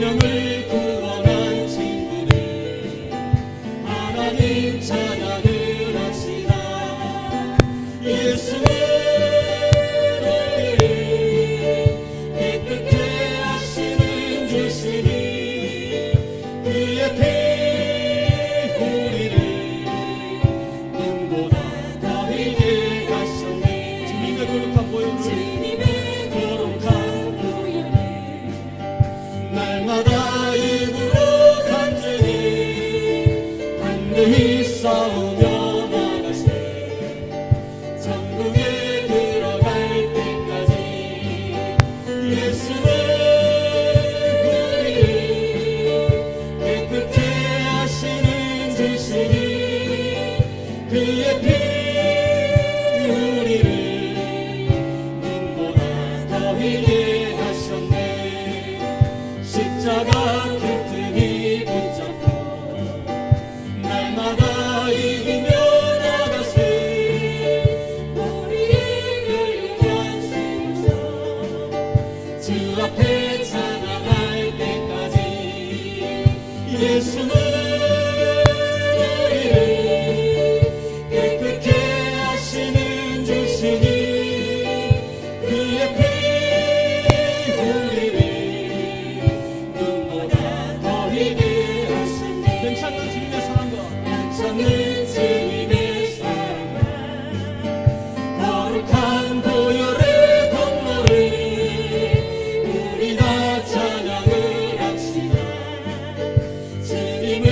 생명을 구원한 친구들 하나님 찬양을 합시다. 예수는 우리를 깨끗게 하시는 주시니 그의 피 우리를 눈보다 더 희게 하셨네. 주님의 거룩한 보혈을 날마다 입으로 간증히 간절히 싸우며 나가세. 천국에 들어갈 때까지 예수는 우리를 깨끗게 하시는 주시니 그의 피 우리를 눈보다 더 희게 하셨네. 십자가 깃들이 붙잡고 날마다 이기며 나가세. 우리의 결국한 세우사 주 앞에 찬양할 때까지 예수는 우리를 깨끗게 하시는 주시니 그의 피 괜찮는 주님의 사랑과 거룩한 보혈의 공로를 우리 다 찬양을 합시다. 주님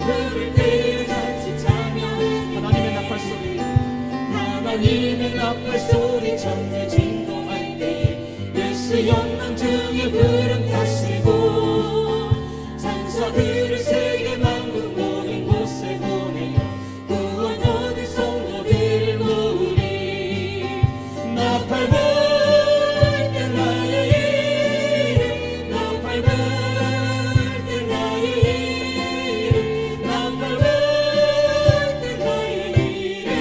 부를 때에 잔치 찬양하겠네. 하나님의 나팔 소리, 하나님의 나팔 소리 전해 진동할 때에 예수 영광 중에 구름 타시고 천사들을 세계 만국 모든 곳에 보내어 구원 얻을 성도들을 모으리. 나팔 불 때 나의 이름, 나팔 불 때 나의 이름, 나팔 불 때 나의 이름,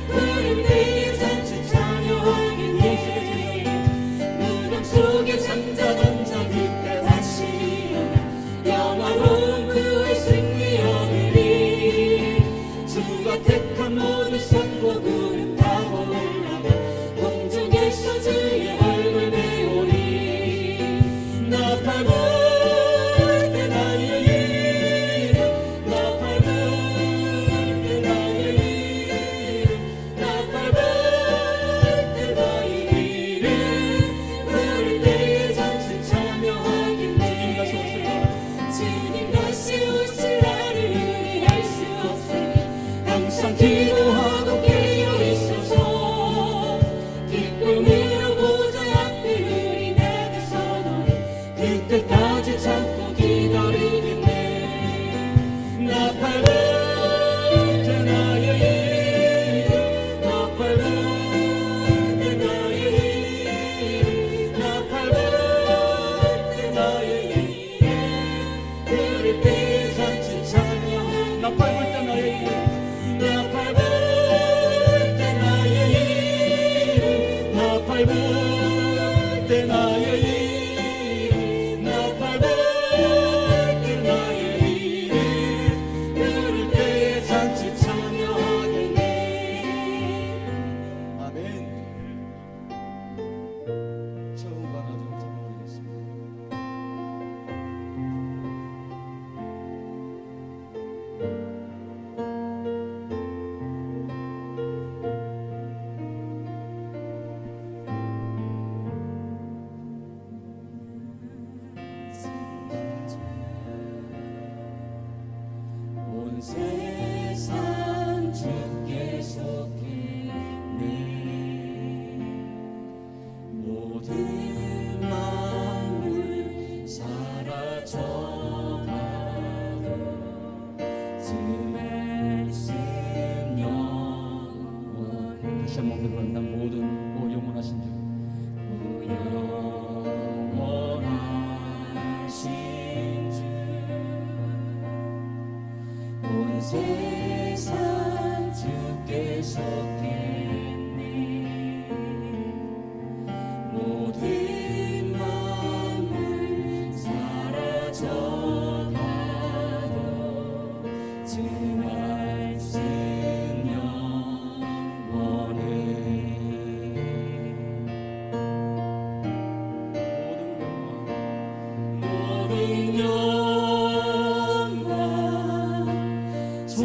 구름 때에 잔치 찬양하겠네. 무덤 속에 잠자던 자 그때 다시 일어나 영화로운 그의 승리 얻으리. 주가 택한 모든 성도 구름 타고 올라가 공중에서 주의 얼굴 배우리. 나팔 불 때 나의 이름, 나팔 불 때 나의 이름, 나팔 불 때 나의 이름, 부를 때에 잔치 찬양하겠네. 주님 다시 오실 날을 우리 알 수 없으니 항상 기도하고 깨어 있소서. 기쁨으로 보좌 앞에 우리 내게 서노니 그때까지 참고 기다리겠네. 나팔 불 때 나의 이름, 나팔 불 때 나의 이름, 나팔 불 때 나의 이름, 부를 때에 잔치 찬양하겠네. 나팔 불 때 나의 이름, 나팔 불 때 나의 이름, 나팔 불 때 나의 이름, 나팔 불 때 나의 이름, 부를 때에 잔치 찬양하겠네. 아멘. 처음과 나중을 찬양하겠습니다. 온 세상 주께 속했네. 모든 만물 사라져가도 주 말씀 영원히. 다시 한번 부릅니다. 모든 영원하신 주, 영원하신 주, 온 세상 주께 속했네. 모든 만물 사라져가도 주 말씀 영원해. 모든 영광 존귀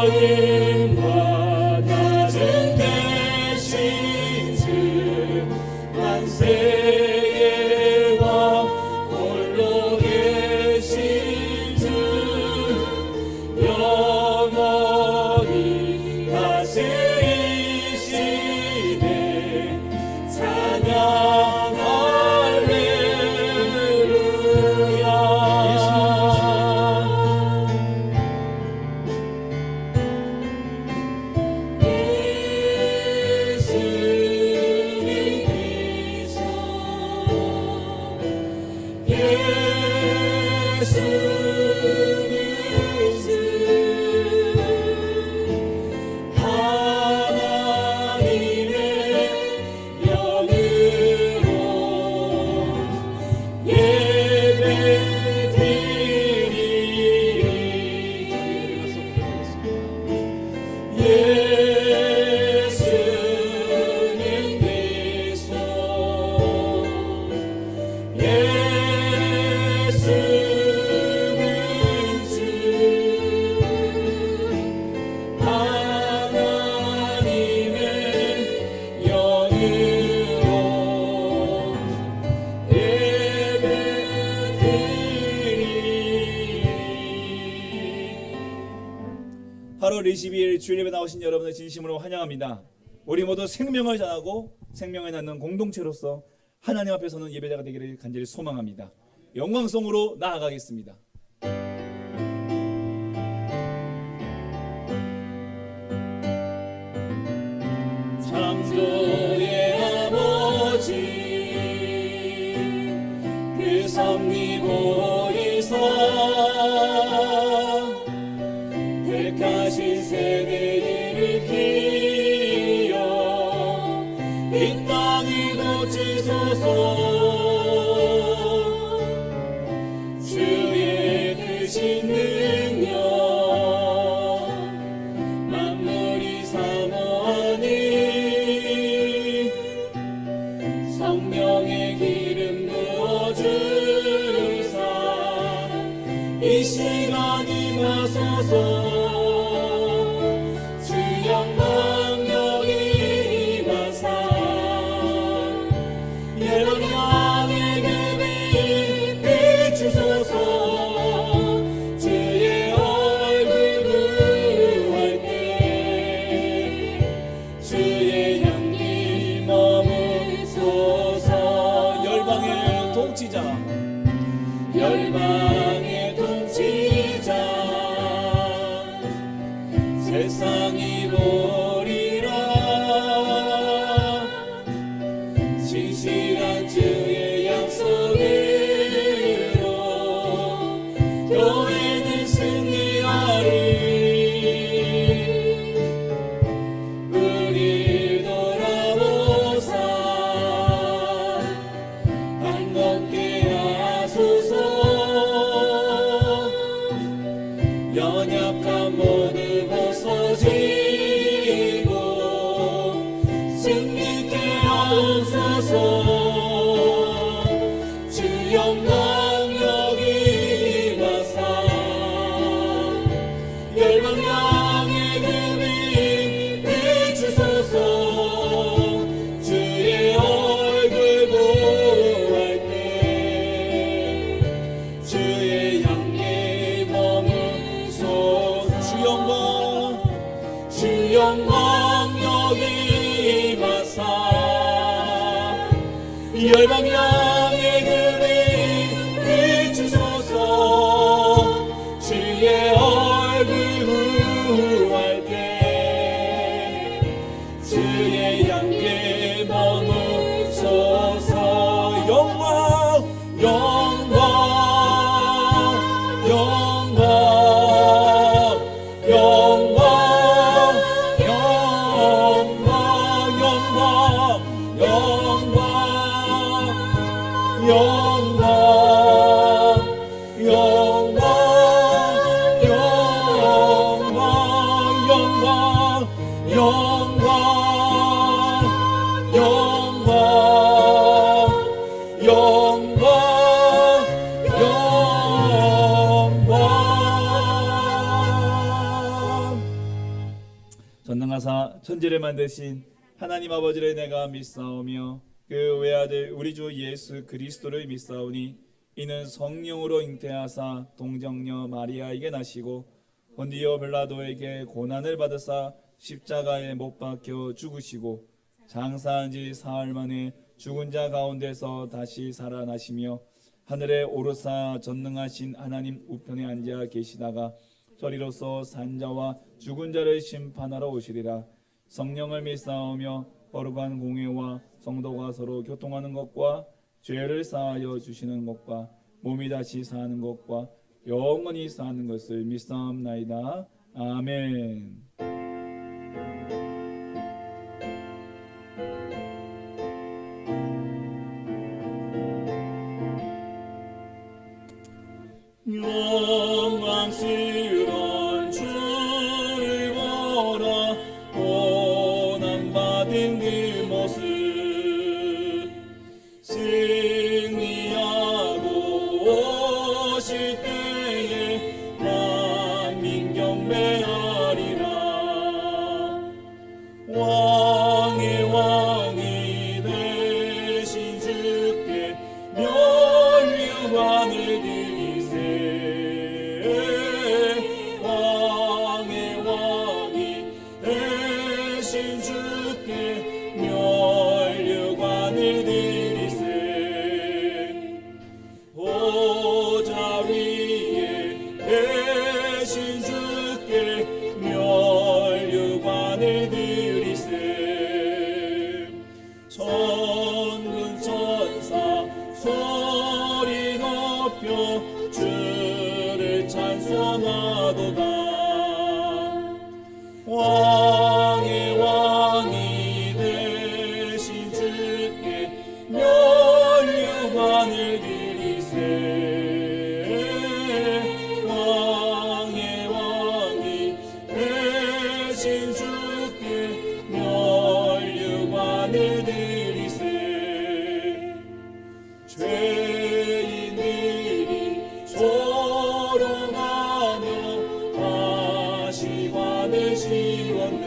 여인과 낮은 계신 주 만세의 왕 홀로 계신 주 영원히 다스리시네 찬양 할렐루야. (8월 22일) 주일예배 나오신 여러분을 진심으로 환영합니다. 우리 모두 생명을 전하고 생명을 낳는 공동체로서 하나님 앞에 서는 예배자가 되기를 간절히 소망합니다. 영광송으로 나아가겠습니다. 창조의 아버지 그 섭리보이사 택하신 세대를 일으키어 이 땅을 고치소서. 주의 크신 능력 만물이 사모하니 성령의 기름 부어주사 이 시간 임하소서. 주 영광 여기 임하사 열방의 금이 비추소서. 주의 얼굴 구할 때 주의 향기 머무소서. 열방의 통치자 열방의 통치자 세상이 보리라. 진실한 주의 약속으로 교회는 승리하리. 우리 돌아오사 반갑게 하소서. 연약한 모두 벗어지고 승리케 하옵소서. 주 영광 여기 임하사 열방 향해 금이 비추소서. 주의 얼굴 보할 때 주의 향기 머무소서. 주 영광 여기 임하사 열방 향해 금이 비추소서. 주의 얼굴 구할 때 주의 향기 머무소서. 영광 영광 영광 영광 영광 영광 영광 사랑하사 천지를 만드신 하나님 아버지를 내가 믿사오며 그 외아들 우리 주 예수 그리스도를 믿사오니 이는 성령으로 잉태하사 동정녀 마리아에게 나시고 본디오 빌라도에게 고난을 받으사 십자가에 못 박혀 죽으시고 장사한 지 사흘 만에 죽은 자 가운데서 다시 살아나시며 하늘에 오르사 전능하신 하나님 우편에 앉아 계시다가 저리로서 산자와 죽은 자를 심판하러 오시리라. 성령을 믿사오며 거룩한 공회와 성도가 서로 교통하는 것과 죄를 사하여 주시는 것과 몸이 다시 사는 것과 영원히 사는 것을 믿사옵나이다. 아멘. 영광스러운 주를 보라 고난받은 그 모습 승리하고 오실 때에 만민 경배하리라. 왕의 왕이 되신 주께 멸류관을 드리세. 왕의 왕이 되신 주께 멸류관을 드리세. 보좌 위에 계신 주께 멸류관을 드리세. 천군 천사 소리 높여 주를 찬송하도다. 왕의 왕이 되신 주께 멸류관을 드리세. 왕의 왕이 되신 주께 멸류관을 드리세. 죄인들이 조롱하며 가시관을 씌웠네.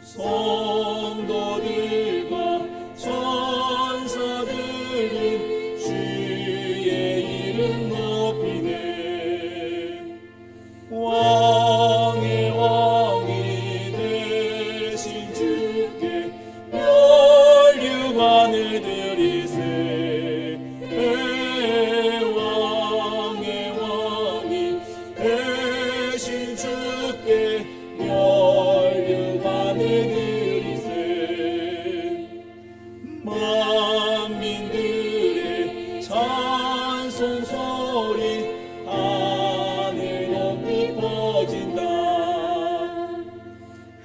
성도들과 천사들은 주의 이름 높이네. 왕의 왕이 되신 주께 멸류관을 드리세. 왕의 왕이 되신 주께 멸류관을 드리세. 만민들의 찬송 소리 하늘 높이 퍼진다.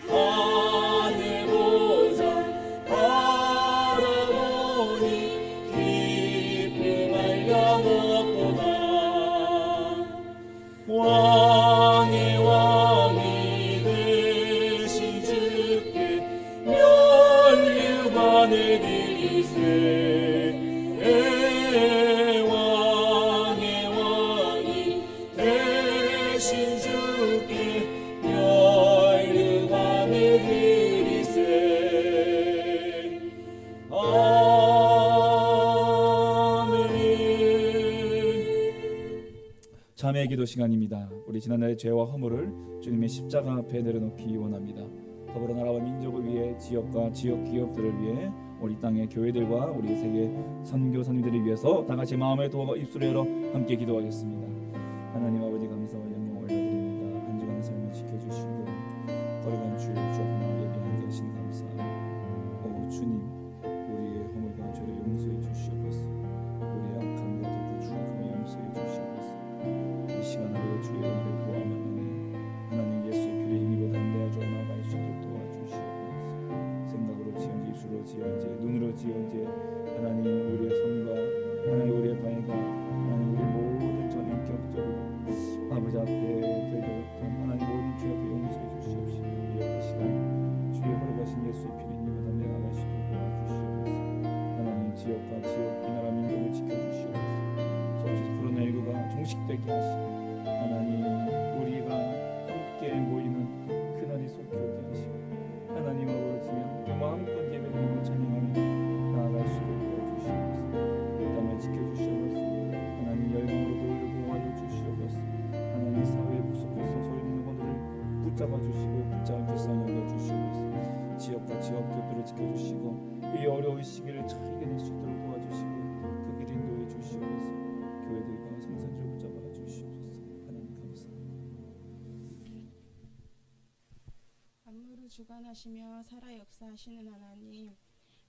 하늘 보자 바라보니 기쁨 알려 먹도다. 왕의 왕이 되신 주께 멸류관을 드리세. 왕의 왕이 되신 주께 멸류관을 드리세. 아멘. 자매의 기도 시간입니다. 우리 지난날의 죄와 허물을 주님의 십자가 앞에 내려놓기 원합니다. 더불어 나라와 민족을 위해 지역과 지역 기업들을 위해 우리 땅의 교회들과 우리 세계 선교사님들을 위해서 다 같이 마음의 도와 입술을 열어 함께 기도하겠습니다. 하나님 아버지 감사와 영광을 올려드립니다. 한 주간의 삶을 지켜주시고 거룩한 주의 주 앞에 예배하게 하시니 감사합니다. 오 주님, 우리의 허물과 죄를 용서해 주시옵소서. 우리의 악한 것도 구주하고 용서해 주시옵소서. 이 시간으로 주의 은혜를 구하며 하나님 예수의 피를 힘입어 담대하여 나아갈 수 있도록 도와주시옵소서. 생각으로 지은지 입술로 지은지 눈으로 지은지 하나님 우리의 손과 하나님 우리의 발과 하나님 우리 모든 전 인격적으로 아버지 앞에 되돌렸던 하나님 모든 죄 앞에 용서해 주시옵시고 이 시간 주의 걸어가신 예수의 피를 힘입어 담대하여 나아갈 수 있도록 도와주시옵소서. 하나님 지역과 지역 이 나라 민족을 지켜주시옵소서. 소식 코로나19가 종식되게 하시고 하나님 우리가 함께 모이는 그날이 주관하시며 살아 역사하시는 하나님,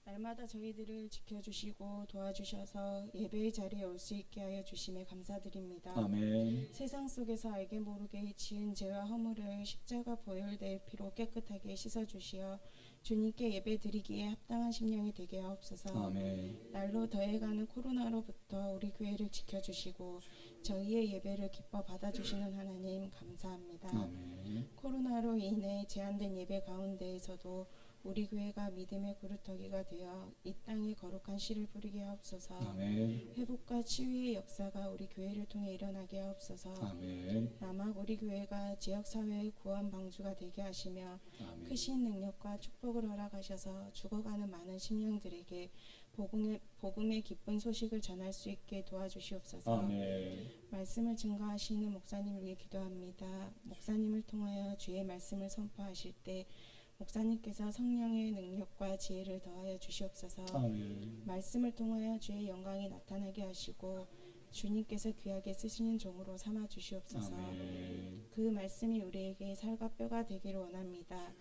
날마다 저희들을 지켜주시고 도와주셔서 예배의 자리에 올 수 있게 하여 주심에 감사드립니다. 아멘. 세상 속에서 알게 모르게 지은 죄와 허물을 십자가 보혈될 피로 깨끗하게 씻어주시어 주님께 예배 드리기에 합당한 심령이 되게 하옵소서. 아멘. 날로 더해가는 코로나로부터 우리 교회를 지켜주시고 저희의 예배를 기뻐 받아주시는 하나님 감사합니다. 아멘. 코로나로 인해 제한된 예배 가운데에서도 우리 교회가 믿음의 그루터기가 되어 이 땅에 거룩한 씨를 뿌리게 하옵소서. 아멘. 회복과 치유의 역사가 우리 교회를 통해 일어나게 하옵소서. 아멘. 남학 우리 교회가 지역사회의 구원 방주가 되게 하시며 아멘. 크신 능력과 축복을 허락하셔서 죽어가는 많은 심령들에게 복음의 기쁜 소식을 전할 수 있게 도와주시옵소서. 아멘. 말씀을 증거하시는 목사님을 위해 기도합니다. 목사님을 통하여 주의 말씀을 선포하실 때 목사님께서 성령의 능력과 지혜를 더하여 주시옵소서. 아멘. 말씀을 통하여 주의 영광이 나타나게 하시고 주님께서 귀하게 쓰시는 종으로 삼아 주시옵소서. 아멘. 그 말씀이 우리에게 살과 뼈가 되기를 원합니다.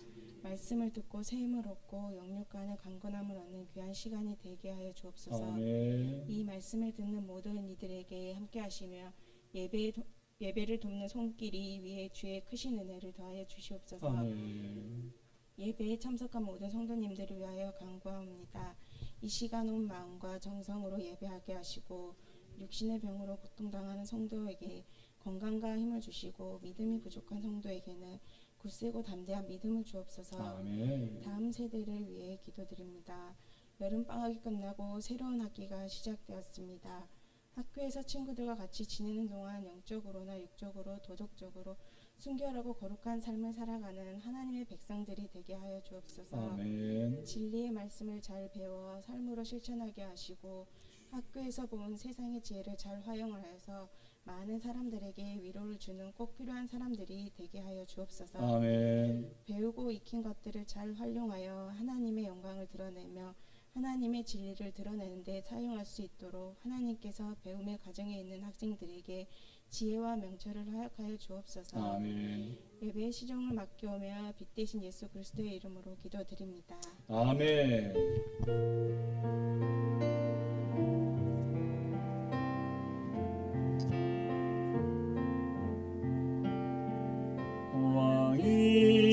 말씀을 듣고 새 힘을 얻고 영육간의 강건함을 얻는 귀한 시간이 되게 하여 주옵소서. 아멘. 이 말씀을 듣는 모든 이들에게 함께 하시며 예배를 돕는 손길이 위에 주의 크신 은혜를 더하여 주시옵소서. 아멘. 예배에 참석한 모든 성도님들을 위하여 간구합니다. 이 시간 온 마음과 정성으로 예배하게 하시고 육신의 병으로 고통당하는 성도에게 건강과 힘을 주시고 믿음이 부족한 성도에게는 굳세고 담대한 믿음을 주옵소서. 아멘. 다음 세대를 위해 기도드립니다. 여름방학이 끝나고 새로운 학기가 시작되었습니다. 학교에서 친구들과 같이 지내는 동안 영적으로나 육적으로 도덕적으로 순결하고 거룩한 삶을 살아가는 하나님의 백성들이 되게 하여 주옵소서. 아멘. 진리의 말씀을 잘 배워 삶으로 실천하게 하시고 학교에서 본 세상의 지혜를 잘 활용하여서 많은 사람들에게 위로를 주는 꼭 필요한 사람들이 되게 하여 주옵소서. 아멘. 배우고 익힌 것들을 잘 활용하여 하나님의 영광을 드러내며 하나님의 진리를 드러내는 데 사용할 수 있도록 하나님께서 배움의 과정에 있는 학생들에게 지혜와 명철을 허락하여 주옵소서. 아멘. 예배의 시종을 맡겨오며 빛 대신 예수 그리스도의 이름으로 기도드립니다. 아멘.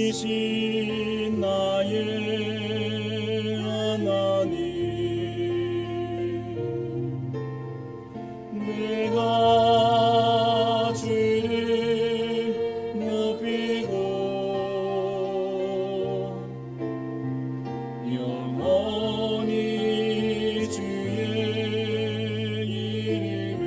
왕이신 나의 하나님, 내가 주를 높이고 영원히 주의 이름을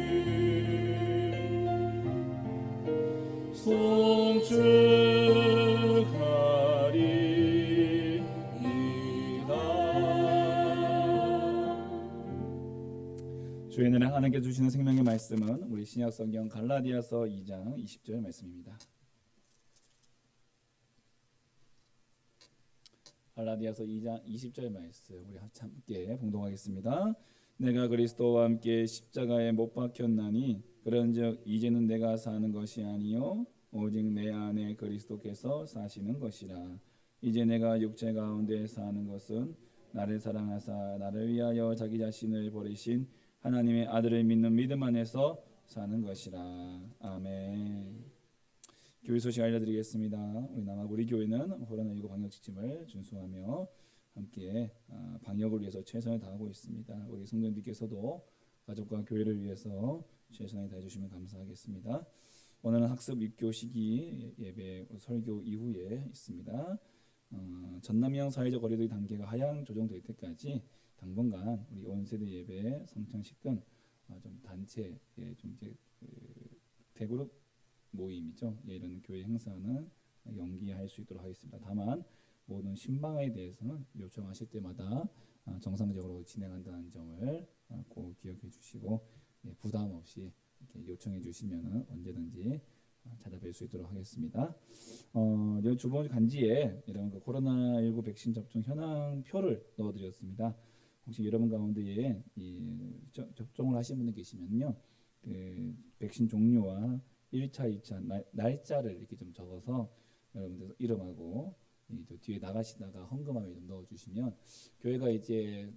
주의 은혜는 하나님께 주시는 생명의 말씀은 우리 신약 성경 갈라디아서 2장 20절 말씀입니다. 갈라디아서 2장 20절 말씀 우리 함께 봉독하겠습니다. 내가 그리스도와 함께 십자가에 못 박혔나니 그런즉 이제는 내가 사는 것이 아니요 오직 내 안에 그리스도께서 사시는 것이라. 이제 내가 육체 가운데 사는 것은 나를 사랑하사 나를 위하여 자기 자신을 버리신 하나님의 아들을 믿는 믿음 안에서 사는 것이라. 아멘. 교회 소식 알려드리겠습니다. 우리 남학 우리 교회는 코로나19 방역 지침을 준수하며 함께 방역을 위해서 최선을 다하고 있습니다. 우리 성도님들께서도 가족과 교회를 위해서 최선을 다해주시면 감사하겠습니다. 오늘은 학습 입교 시기 예배 설교 이후에 있습니다. 전남형 사회적 거리두기 단계가 하향 조정될 때까지 당분간 우리 온 세대 예배 성찬식 등 좀 단체 좀 이제 대그룹 모임이죠. 이런 교회 행사는 연기할 수 있도록 하겠습니다. 다만 모든 신방에 대해서는 요청하실 때마다 정상적으로 진행한다는 점을 꼭 기억해 주시고 부담 없이 이렇게 요청해 주시면 언제든지 찾아뵐 수 있도록 하겠습니다. 주본 간지에 이런 코로나19 백신 접종 현황표를 넣어드렸습니다. 혹시 여러분 가운데에 이 접종을 하신 분들 계시면요, 그 백신 종류와 1차, 2차 날짜를 이렇게 좀 적어서 여러분들 이름하고 저 뒤에 나가시다가 헌금함에 좀 넣어주시면 교회가 이제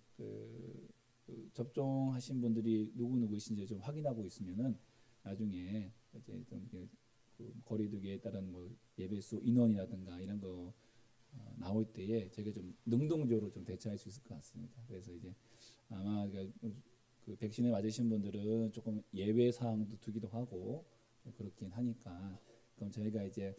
접종하신 분들이 누구 누구이신지 좀 확인하고 있으면은 나중에 이제 좀 거리두기에 따른 뭐 예배수 인원이라든가 이런 거 나올 때에 저희가 좀 능동적으로 좀 대처할 수 있을 것 같습니다. 그래서 이제 아마 그 백신을 맞으신 분들은 조금 예외 사항도 두기도 하고 그렇긴 하니까 그럼 저희가 이제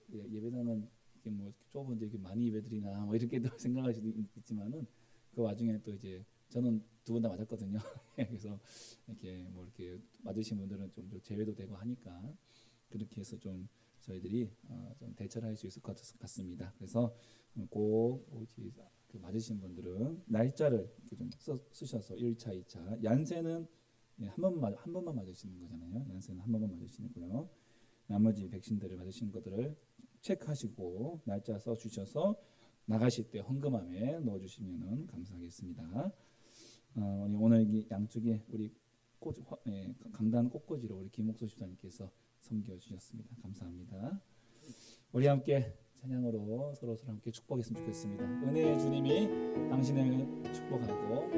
예배당은 이게 뭐 좁은데 이렇게 많이 예배드리나 뭐 이렇게도 생각할 수도 있지만은 그 와중에 또 이제 저는 2번 다 맞았거든요. 그래서 이렇게 뭐 이렇게 맞으신 분들은 좀 제외도 되고 하니까 그렇게 해서 좀 저희들이 좀 대처를 할 수 있을 것 같습니다. 그래서 꼭 그 맞으신 분들은 날짜를 이렇게 좀 쓰셔서 1차, 2차 얀센은 한 번만 맞으시는 거잖아요. 얀센은 한 번만 맞으시는 거고요. 나머지 백신들을 맞으신 것들을 체크하시고 날짜 써주셔서 나가실 때 헌금함에 넣어주시면 감사하겠습니다. 오늘 이 양쪽에 우리 강단 꽃꽂이로 우리 김옥소 집사님께서 섬겨주셨습니다. 감사합니다. 우리 함께 찬양으로 서로 함께 축복했으면 좋겠습니다. 은혜의 주님이 당신을 축복하고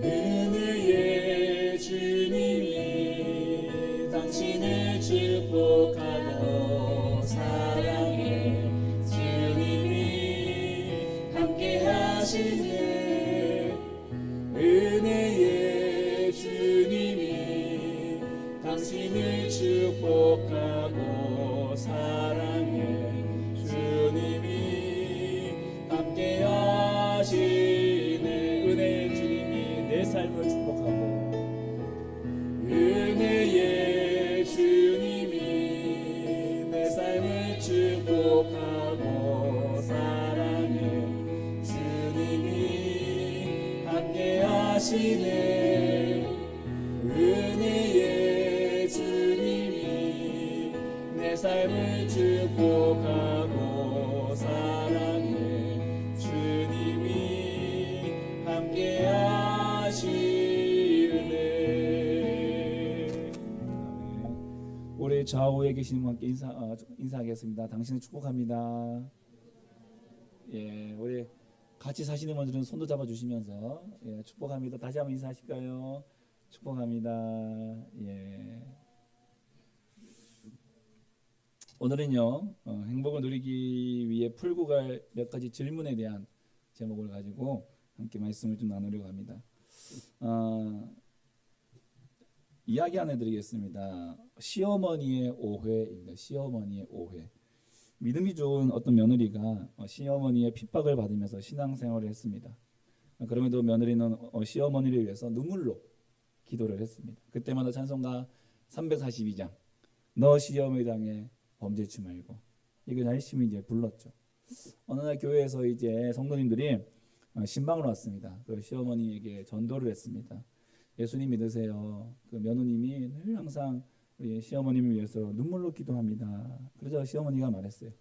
은혜의 주님이 당신을 축복하고 사랑해 주님이 함께 하시네. 은혜의 주님이 당신을 축복하고 사랑해 주님이 함께 하시네. 은혜의 주님이 내 삶을 축복하고 은혜의 주님이 내 삶을 축복하고 사랑해 주님이 함께 하시네. 은혜의 주님이 내 삶을 축복하고 사랑해 주님이 함께 하시네. 우리 좌우에 계신 분께 인사하겠습니다. 당신을 축복합니다. 예, 우리 같이 사시는 분들은 손도 잡아주시면서 축복합니다. 다시 한번 인사하실까요? 축복합니다. 예. 오늘은요 행복을 누리기 위해 풀고 갈 몇 가지 질문에 대한 제목을 가지고 함께 말씀을 좀 나누려고 합니다. 이야기 하나 드리겠습니다. 시어머니의 오해입니다. 시어머니의 오해. 믿음이 좋은 어떤 며느리가 시어머니의 핍박을 받으면서 신앙생활을 했습니다. 그럼에도 며느리는 시어머니를 위해서 눈물로 기도를 했습니다. 그때마다 찬송가 342장 너 시험을 당해 범죄치 말고 이걸 열심히 이제 불렀죠. 어느 날 교회에서 이제 성도님들이 신방을 왔습니다. 그 시어머니에게 전도를 했습니다. 예수님 믿으세요. 그 며느님이 늘 항상 우리 시어머님을 위해서 눈물로 기도합니다. 그러자 시어머니가 말했어요.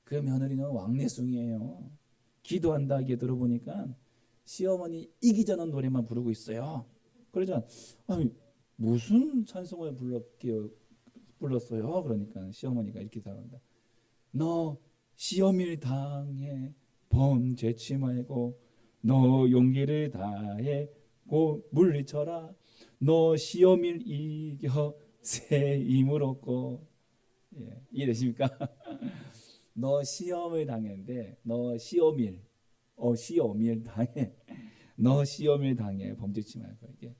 그 며느리는 왕래숭이에요. 기도한다 이게 들어보니까 시어머니 이기자는 노래만 부르고 있어요. 그러자 무슨 찬송을 불렀어요? 그러니까 시어머니가 이렇게 대답합니다. 너 시험을 당해 범죄치 말고 너 용기를 다해 고 물리쳐라. 너 시험을 이겨 새 힘을 얻고. 예, 이해되십니까? 너 시험을 당했는데 너 시험일 당해. 너 시험을 당해 범죄치 말고 이게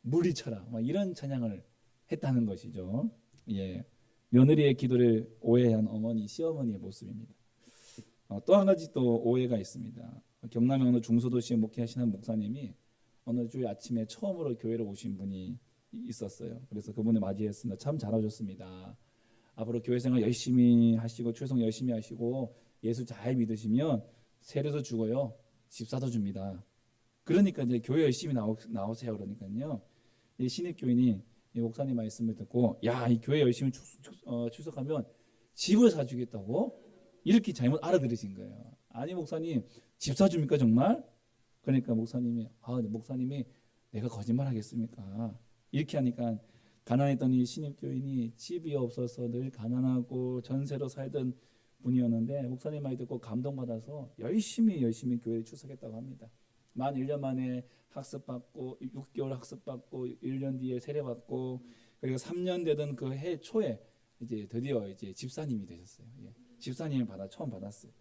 물리쳐라. 이런 찬양을 했다는 것이죠. 예, 며느리의 기도를 오해한 어머니, 시어머니의 모습입니다. 또 한 가지 또 오해가 있습니다. 경남의 어느 중소도시에 목회하시는 목사님이 어느 주에 아침에 처음으로 교회로 오신 분이 있었어요. 그래서 그분을 맞이했습니다. 참 잘하셨습니다. 앞으로 교회 생활 열심히 하시고 출석 열심히 하시고 예수 잘 믿으시면 세례도 주고요, 집사도 줍니다. 그러니까 이제 교회 열심히 나오세요. 그러니까요, 이 신입교인이 이 목사님 말씀을 듣고 이 교회 열심히 출석하면 집을 사주겠다고 이렇게 잘못 알아들으신 거예요. 아니 목사님 집 사줍니까 정말? 그러니까 목사님이 내가 거짓말하겠습니까? 이렇게 하니까 가난했던 이 신입교인이 집이 없어서 늘 가난하고 전세로 살던 분이었는데 목사님 말 듣고 감동받아서 열심히 교회에 출석했다고 합니다. 만 1년 만에 학습받고 6개월 학습받고 1년 뒤에 세례받고 그리고 3년 되던 그 해 초에 이제 드디어 이제 집사님이 되셨어요. 예. 집사님을 처음 받았어요.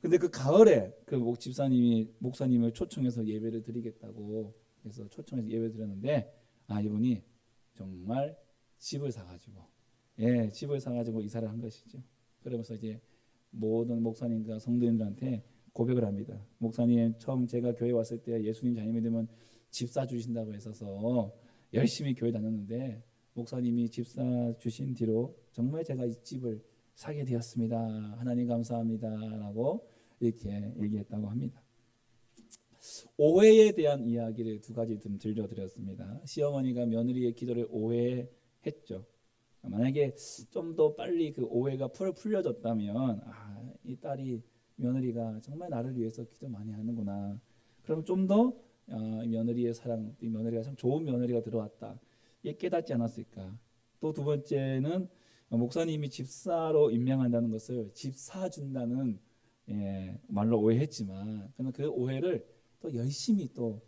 근데 그 가을에 그 목사님을 초청해서 예배를 드리겠다고 해서 초청해서 예배 드렸는데 이분이 정말 집을 사가지고 이사를 한 것이죠. 그러면서 이제 모든 목사님과 성도님들한테 고백을 합니다. 목사님, 처음 제가 교회 왔을 때 예수님 자녀이 되면 집 사주신다고 했어서 열심히 교회 다녔는데 목사님이 집 사주신 뒤로 정말 제가 이 집을 사게 되었습니다. 하나님 감사합니다 라고 이렇게 얘기했다고 합니다. 오해에 대한 이야기를 두 가지 좀 들려드렸습니다. 시어머니가 며느리의 기도를 오해했죠. 만약에 좀 더 빨리 그 오해가 풀려졌다면 이 딸이 며느리가 정말 나를 위해서 기도 많이 하는구나. 그럼 좀 더 며느리의 사랑, 이 며느리가 참 좋은 며느리가 들어왔다. 이게 깨닫지 않았을까. 또 두 번째는 목사님이 집사로 임명한다는 것을 집 사준다는 말로 오해했지만 그 오해를 또 열심히 또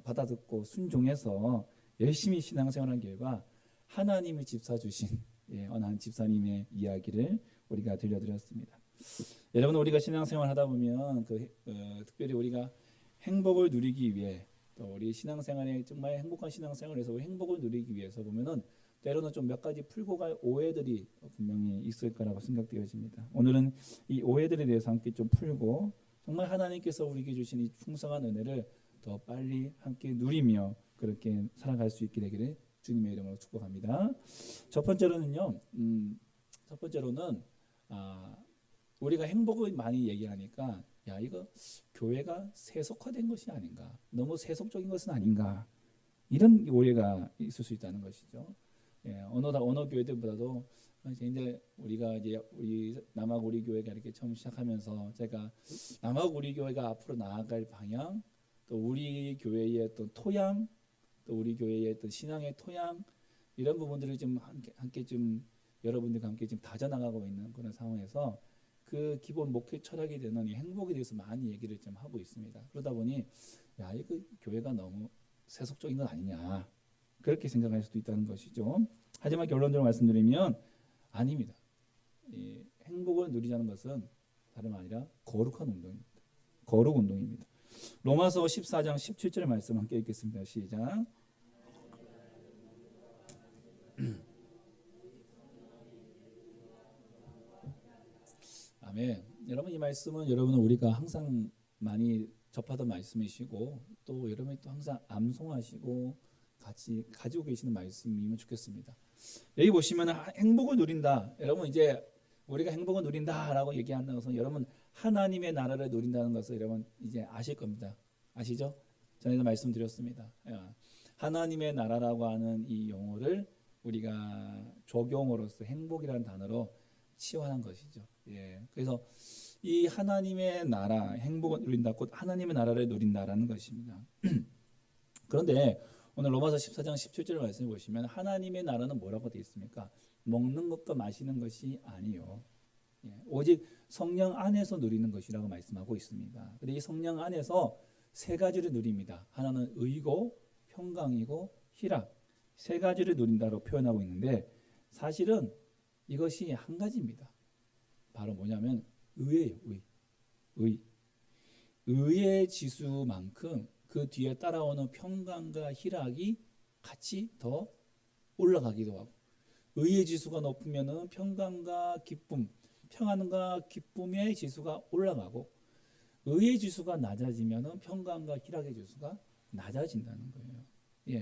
받아듣고 순종해서 열심히 신앙생활한 결과 하나님이 집 사주신 한 집사님의 이야기를 우리가 들려드렸습니다. 여러분, 우리가 신앙생활 하다 보면 특별히 우리가 행복을 누리기 위해 또 우리 신앙생활에 정말 행복한 신앙생활에서 우리 행복을 누리기 위해서 보면은 때로는 좀 몇 가지 풀고 갈 오해들이 분명히 있을 거라고 생각되어집니다. 오늘은 이 오해들에 대해서 함께 좀 풀고 정말 하나님께서 우리에게 주신 이 풍성한 은혜를 더 빨리 함께 누리며 그렇게 살아갈 수 있게 되기를 주님의 이름으로 축복합니다. 첫 번째로는 우리가 행복을 많이 얘기하니까 이거 교회가 세속화된 것이 아닌가, 너무 세속적인 것은 아닌가, 이런 오해가 있을 수 있다는 것이죠. 어느 교회들보다도 이제 우리가 우리 남학 우리 교회가 이렇게 처음 시작하면서 제가 남학 우리 교회가 앞으로 나아갈 방향, 또 우리 교회의 어떤 토양, 또 우리 교회의 어떤 신앙의 토양, 이런 부분들을 좀 함께 좀 여러분들과 함께 좀 다져나가고 있는 그런 상황에서 그 기본 목회 철학이 되는 이 행복에 대해서 많이 얘기를 좀 하고 있습니다. 그러다 보니 이거 교회가 너무 세속적인 건 아니냐, 그렇게 생각할 수도 있다는 것이죠. 하지만 결론적으로 말씀드리면 아닙니다. 이 행복을 누리자는 것은 다름 아니라 거룩한 운동입니다. 거룩 운동입니다. 로마서 14장 17절 말씀 함께 읽겠습니다. 시작. 아멘. 여러분, 이 말씀은 우리가 항상 많이 접하던 말씀이시고 또 여러분이 또 항상 암송하시고 같이 가지고 계시는 말씀이면 좋겠습니다. 여기 보시면 행복을 누린다. 여러분, 이제 우리가 행복을 누린다라고 얘기한다는 것은 여러분 하나님의 나라를 누린다는 것을 여러분 이제 아실 겁니다. 아시죠? 전에도 말씀드렸습니다. 하나님의 나라라고 하는 이 용어를 우리가 적용으로서 행복이라는 단어로 치환한 것이죠. 그래서 이 하나님의 나라, 행복을 누린다, 곧 하나님의 나라를 누린다라는 것입니다. 그런데 오늘 로마서 14장 17절 말씀을 보시면 하나님의 나라는 뭐라고 되어 있습니까? 먹는 것과 마시는 것이 아니요, 오직 성령 안에서 누리는 것이라고 말씀하고 있습니다. 그런데 이 성령 안에서 세 가지를 누립니다. 하나는 의고, 평강이고, 희락, 세 가지를 누린다고 표현하고 있는데 사실은 이것이 한 가지입니다. 바로 뭐냐면 의예요. 의의 지수만큼 그 뒤에 따라오는 평강과 희락이 같이 더 올라가기도 하고, 의의 지수가 높으면은 평강과 기쁨, 평안과 기쁨의 지수가 올라가고, 의의 지수가 낮아지면은 평강과 희락의 지수가 낮아진다는 거예요.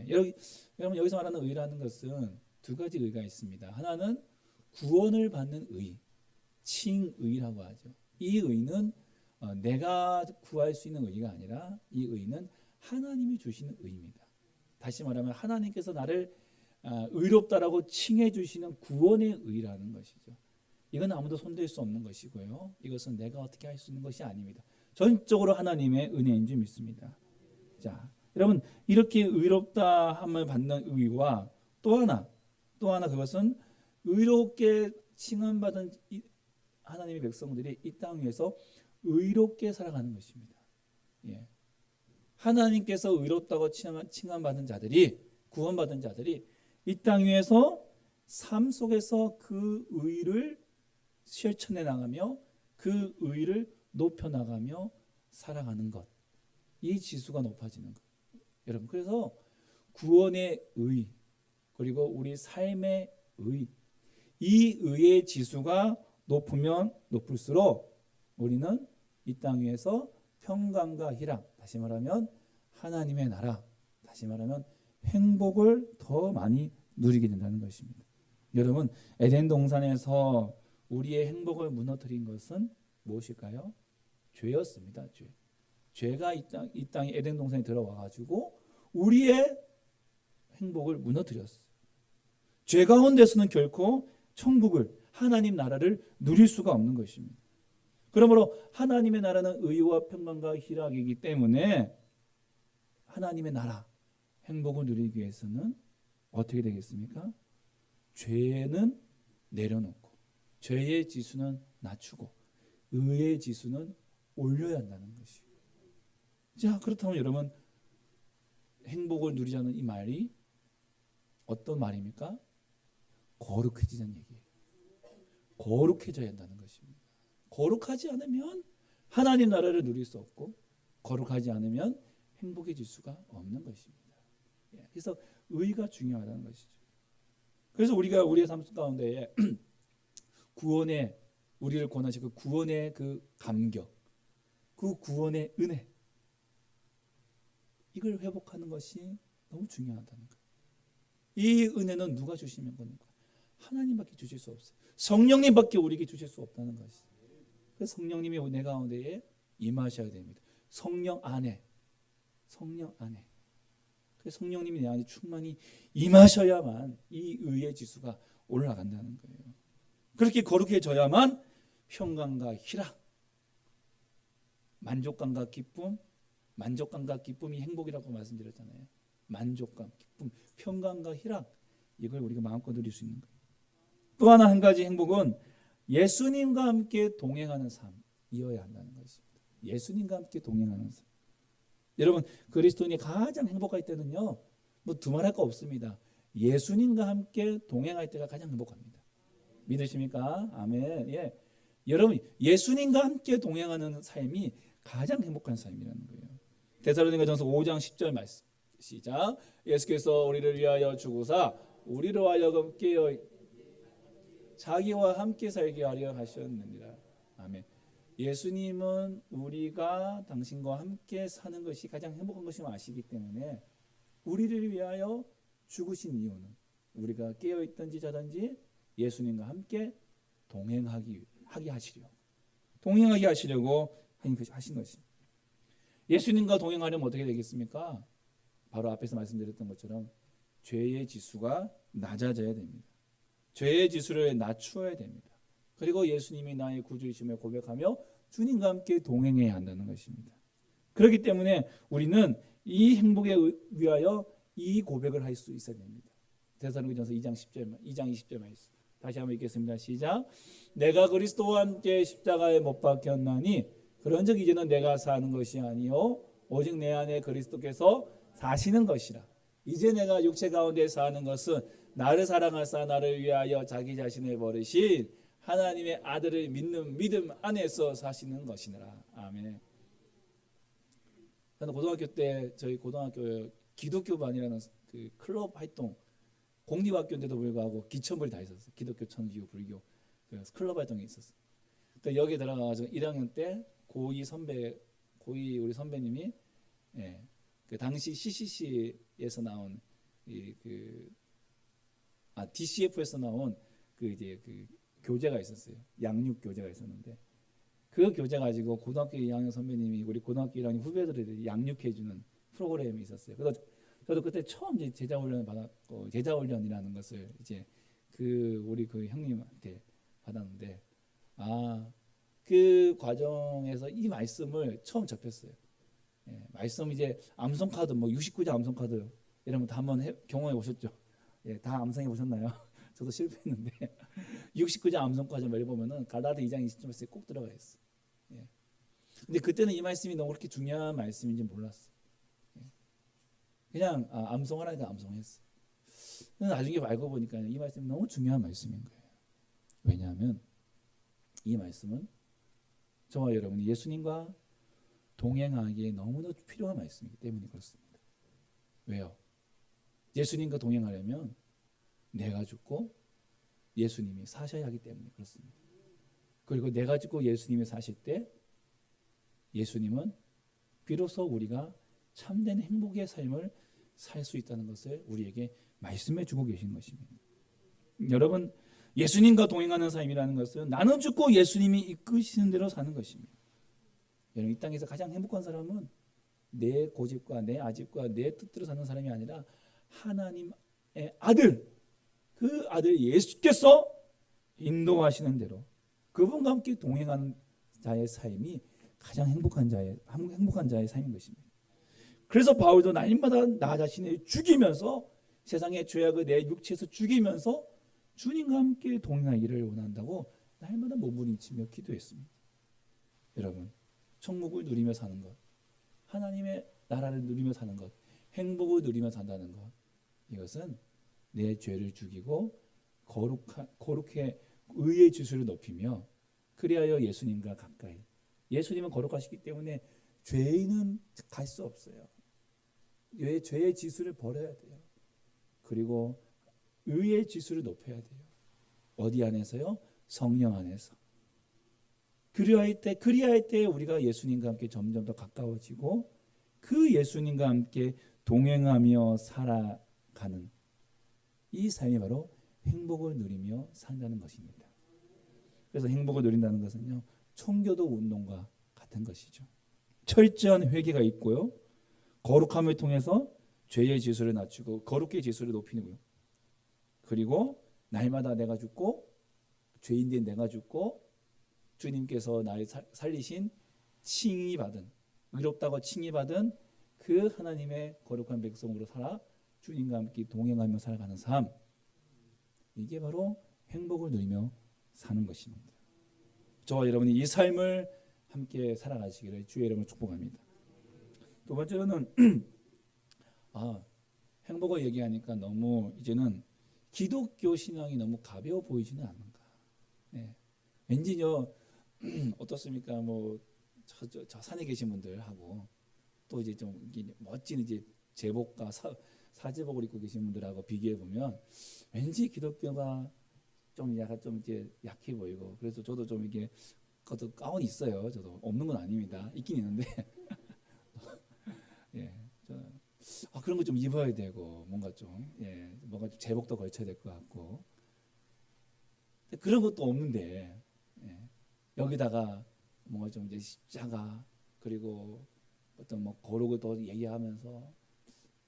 여러분, 여기서 말하는 의라는 것은 두 가지 의가 있습니다. 하나는 구원을 받는 의, 칭의라고 하죠. 이 의는 내가 구할 수 있는 의가 아니라 이 의는 하나님이 주시는 의입니다. 다시 말하면 하나님께서 나를 의롭다라고 칭해 주시는 구원의 의라는 것이죠. 이건 아무도 손댈 수 없는 것이고요. 이것은 내가 어떻게 할 수 있는 것이 아닙니다. 전적으로 하나님의 은혜인 줄 믿습니다. 자, 여러분 이렇게 의롭다 함을 받는 의와 또 하나 그것은 의롭게 칭함받은 하나님의 백성들이 이 땅 위에서 의롭게 살아가는 것입니다. 예. 하나님께서 의롭다고 칭함받은 자들이, 구원받은 자들이 이 땅 위에서 삶 속에서 그 의를 실천해 나가며 그 의를 높여 나가며 살아가는 것, 이 지수가 높아지는 것. 여러분, 그래서 구원의 의 그리고 우리 삶의 의, 이 의의 지수가 높으면 높을수록 우리는 이 땅 위에서 평강과 희락, 다시 말하면 하나님의 나라, 다시 말하면 행복을 더 많이 누리게 된다는 것입니다. 여러분, 에덴 동산에서 우리의 행복을 무너뜨린 것은 무엇일까요? 죄였습니다. 죄가 이 땅에 에덴 동산에 들어와 가지고 우리의 행복을 무너뜨렸어요. 죄 가운데서는 결코 천국을, 하나님 나라를 누릴 수가 없는 것입니다. 그러므로 하나님의 나라는 의와 평강과 희락이기 때문에 하나님의 나라, 행복을 누리기 위해서는 어떻게 되겠습니까? 죄는 내려놓고 죄의 지수는 낮추고 의의 지수는 올려야 한다는 것이에요. 자, 그렇다면 여러분, 행복을 누리자는 이 말이 어떤 말입니까? 거룩해지자는 얘기예요. 거룩해져야 한다는 것입니다. 거룩하지 않으면 하나님 나라를 누릴 수 없고 거룩하지 않으면 행복해질 수가 없는 것입니다. 그래서 의가 중요하다는 것이죠. 그래서 우리가 우리의 삶 가운데 구원의, 우리를 권하신 그 구원의 그 감격, 그 구원의 은혜, 이걸 회복하는 것이 너무 중요하다는 거예요. 이 은혜는 누가 주시는 겁니까? 하나님밖에 주실 수 없어요. 성령님밖에 우리에게 주실 수 없다는 것이죠. 그래서 성령님이 내 가운데에 임하셔야 됩니다. 성령 안에. 그래서 성령님이 내 안에 충만히 임하셔야만 이 의의 지수가 올라간다는 거예요. 그렇게 거룩해져야만 평강과 희락, 만족감과 기쁨이 행복이라고 말씀드렸잖아요. 만족감, 기쁨, 평강과 희락, 이걸 우리가 마음껏 누릴 수 있는 거예요. 또 한 가지 행복은 예수님과 함께 동행하는 삶이어야 한다는 것입니다. 예수님과 함께 동행하는 삶. 여러분, 그리스도인이 가장 행복할 때는요, 뭐 두말할 거 없습니다. 예수님과 함께 동행할 때가 가장 행복합니다. 믿으십니까? 아멘. 예. 여러분, 예수님과 함께 동행하는 삶이 가장 행복한 삶이라는 거예요. 데살로니가전서 5장 10절 말씀. 시작. 예수께서 우리를 위하여 죽으사 우리로 하여금 깨어 자기와 함께 살게 하려 하셨느니라. 아멘. 예수님은 우리가 당신과 함께 사는 것이 가장 행복한 것임을 아시기 때문에 우리를 위하여 죽으신 이유는 우리가 깨어 있든지 자든지 예수님과 함께 동행하게 하시려고 하신 것입니다. 예수님과 동행하려면 어떻게 되겠습니까? 바로 앞에서 말씀드렸던 것처럼 죄의 지수가 낮아져야 됩니다. 죄의 지수를 낮추어야 됩니다. 그리고 예수님이 나의 구주이심을 고백하며 주님과 함께 동행해야 한다는 것입니다. 그렇기 때문에 우리는 이 행복에 위하여 이 고백을 할 수 있어야 됩니다. 데살로니가전서 2장 20절 말씀. 다시 한번 읽겠습니다. 시작. 내가 그리스도와 함께 십자가에 못 박혔나니 그런즉 이제는 내가 사는 것이 아니요 오직 내 안에 그리스도께서 사시는 것이라. 이제 내가 육체 가운데 사는 것은 나를 사랑하사 나를 위하여 자기 자신을 버리신 하나님의 아들을 믿는 믿음 안에서 사시는 것이니라. 아멘. 저는 고등학교 때 저희 고등학교 기독교반이라는 그 클럽 활동, 공립학교인데도 불구하고 기천부를 다 있었어요. 기독교, 천주교, 불교 그 클럽 활동이 있었어요. 그러니까 여기 들어가서 1학년 때 고이 우리 선배님이 그 당시 CCC에서 나온 DCF에서 나온 그 교재가 있었어요. 양육 교재가 있었는데 그 교재 가지고 고등학교 2학년 선배님이 우리 고등학교 1학년 후배들을 양육해주는 프로그램이 있었어요. 그래서 저도 그때 처음 이제 제자 훈련을 받았고 제자 훈련이라는 것을 이제 우리 그 형님한테 받았는데 그 과정에서 이 말씀을 처음 접했어요. 예, 말씀 이제 암송 카드 뭐 69자 암송 카드 이런 거 다 한번 경험해 보셨죠? 예, 다 암송해 보셨나요? 저도 실패했는데 69자 암송 카드 보면은 갈라디 2장 20절에 꼭 들어가 있어. 예. 근데 그때는 이 말씀이 너무 그렇게 중요한 말씀인지 몰랐어. 예. 그냥 암송하라니까 암송했어. 근데 나중에 알고 보니까 이 말씀이 너무 중요한 말씀인 거예요. 왜냐하면 이 말씀은 저와 여러분이 예수님과 동행하기에 너무나 필요한 말씀이기 때문에 그렇습니다. 왜요? 예수님과 동행하려면 내가 죽고 예수님이 사셔야 하기 때문에 그렇습니다. 그리고 내가 죽고 예수님이 사실 때 예수님은 비로소 우리가 참된 행복의 삶을 살 수 있다는 것을 우리에게 말씀해 주고 계신 것입니다. 여러분, 예수님과 동행하는 삶이라는 것은 나는 죽고 예수님이 이끄시는 대로 사는 것입니다. 여러분, 이 땅에서 가장 행복한 사람은 내 고집과 내 아집과 내 뜻대로 사는 사람이 아니라 하나님의 아들, 그 아들 예수께서 인도하시는 대로 그분과 함께 동행하는 자의 삶이 가장 행복한 자의 삶인 것입니다. 그래서 바울도 날마다 나 자신을 죽이면서 세상의 죄악을 내 육체에서 죽이면서 주님과 함께 동행하기를 원한다고 날마다 몸부림치며 기도했습니다. 여러분, 천국을 누리며 사는 것, 하나님의 나라를 누리며 사는 것, 행복을 누리며 산다는 것, 이것은 내 죄를 죽이고 거룩해 의의 지수를 높이며 그리하여 예수님과 가까이. 예수님은 거룩하시기 때문에 죄인은 갈 수 없어요. 죄의 지수를 버려야 돼요. 그리고 의의 지수를 높여야 돼요. 어디 안에서요? 성령 안에서. 그리할 때 우리가 예수님과 함께 점점 더 가까워지고 그 예수님과 함께 동행하며 살아가는 이 삶이 바로 행복을 누리며 산다는 것입니다. 그래서 행복을 누린다는 것은요, 청교도 운동과 같은 것이죠. 철저한 회개가 있고요, 거룩함을 통해서 죄의 지수를 낮추고 거룩의 지수를 높이는 거예요. 그리고 날마다 내가 죽고 죄인된 내가 죽고 주님께서 나를 살리신 칭의받은, 의롭다고 칭의받은 그 하나님의 거룩한 백성으로 살아 주님과 함께 동행하며 살아가는 삶, 이게 바로 행복을 누리며 사는 것입니다. 저와 여러분이 이 삶을 함께 살아가시기를 주의 이름으로 축복합니다. 두 번째로는 행복을 얘기하니까 너무 이제는 기독교 신앙이 너무 가벼워 보이지는 않는가. 네. 왠지요, 어떻습니까? 뭐 저 산에 계신 분들하고 또 이제 좀 멋진 이제 제복과 사제복을 입고 계신 분들하고 비교해 보면 왠지 기독교가 좀 약간 좀 이제 약해 보이고, 그래서 저도 좀 이게 그것도 가운이 있어요. 저도 없는 건 아닙니다. 있긴 있는데 예, 그런 거 좀 입어야 되고 뭔가 좀 뭔가 좀 제복도 걸쳐야 될 것 같고, 그런 것도 없는데 여기다가 뭔가 좀 이제 십자가 그리고 어떤 뭐 거룩을 또 얘기하면서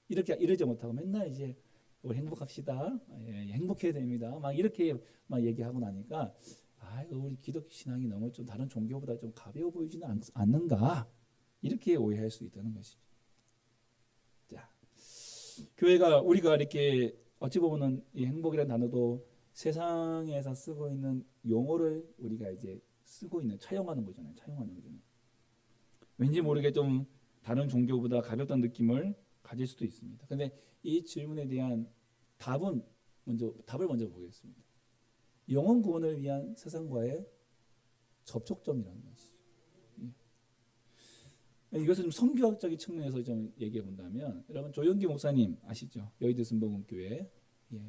이러지 못하고 맨날 이제 우리 행복합시다, 행복해야 됩니다, 막 이렇게 막 얘기하고 나니까 우리 기독교 신앙이 너무 좀 다른 종교보다 좀 가벼워 보이지는 않는가, 이렇게 오해할 수 있다는 것이죠. 자, 교회가 우리가 이렇게 어찌 보면은 이 행복이라는 단어도 세상에서 쓰고 있는 용어를 우리가 이제 쓰고 있는, 차용하는 거잖아요. 왠지 모르게 좀 다른 종교보다 가볍다는 느낌을 가질 수도 있습니다. 근데 이 질문에 대한 답을 먼저 보겠습니다. 영혼 구원을 위한 세상과의 접촉점이라는 것이죠. 이것을 좀 성교학적인 측면에서 좀 얘기해 본다면, 여러분 조영기 목사님 아시죠? 여의도 순복음교회,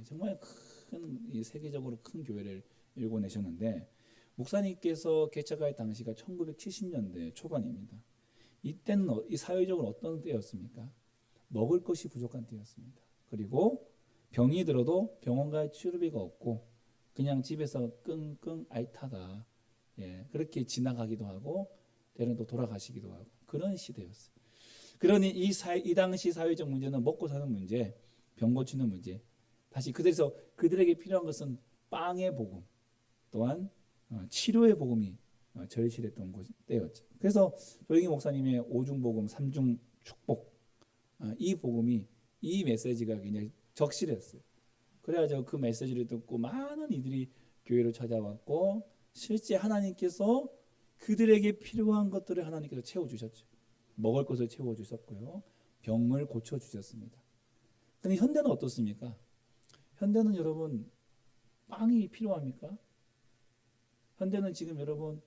정말 큰 세계적으로 큰 교회를 일궈내셨는데, 목사님께서 개척할 당시가 1970년대 초반입니다. 이때는 이 사회적으로 어떤 때였습니까? 먹을 것이 부족한 때였습니다. 그리고 병이 들어도 병원 갈 치료비가 없고 그냥 집에서 끙끙 앓다가 그렇게 지나가기도 하고 때로는 또 돌아가시기도 하고 그런 시대였어요. 그러니 이 당시 사회적 문제는 먹고 사는 문제, 병 고치는 문제, 다시 그들에게 필요한 것은 빵의 복음, 또한 치료의 복음이 절실했던 때였죠. 그래서 조영희 목사님의 오중복음, 삼중 축복, 이 복음이, 이 메시지가 굉장히 적실했어요. 그래가지고 그 메시지를 듣고 많은 이들이 교회로 찾아왔고, 실제 하나님께서 그들에게 필요한 것들을 하나님께서 채워주셨죠. 먹을 것을 채워주셨고요, 병을 고쳐주셨습니다. 근데 현대는 어떻습니까? 현대는 여러분 빵이 필요합니까? 현대는 지금 여러분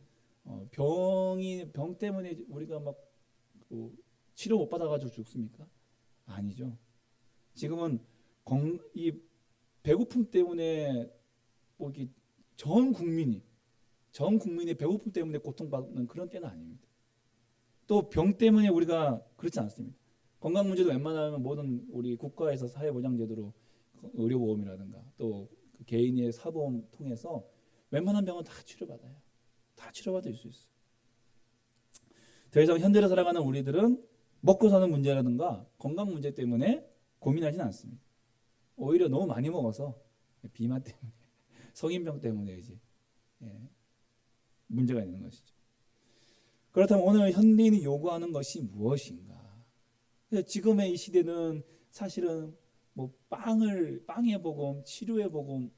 병 때문에 우리가 막 치료 못 받아가지고 죽습니까? 아니죠. 지금은 이 배고픔 때문에 전 국민이 배고픔 때문에 고통받는 그런 때는 아닙니다. 또 병 때문에 우리가 그렇지 않습니다. 건강 문제도 웬만하면 모든 우리 국가에서 사회보장제도로 의료보험이라든가 또 개인의 사보험 통해서 웬만한 병은 다 치료받아요. 다 치료받을 수 있어요. 더 이상 현대를 살아가는 우리들은 먹고 사는 문제라든가 건강 문제 때문에 고민하진 않습니다. 오히려 너무 많이 먹어서 비만 때문에 성인병 때문에 이제 문제가 있는 것이죠. 그렇다면 오늘 현대인이 요구하는 것이 무엇인가? 지금의 이 시대는 사실은 빵의 복음, 치료의 복음,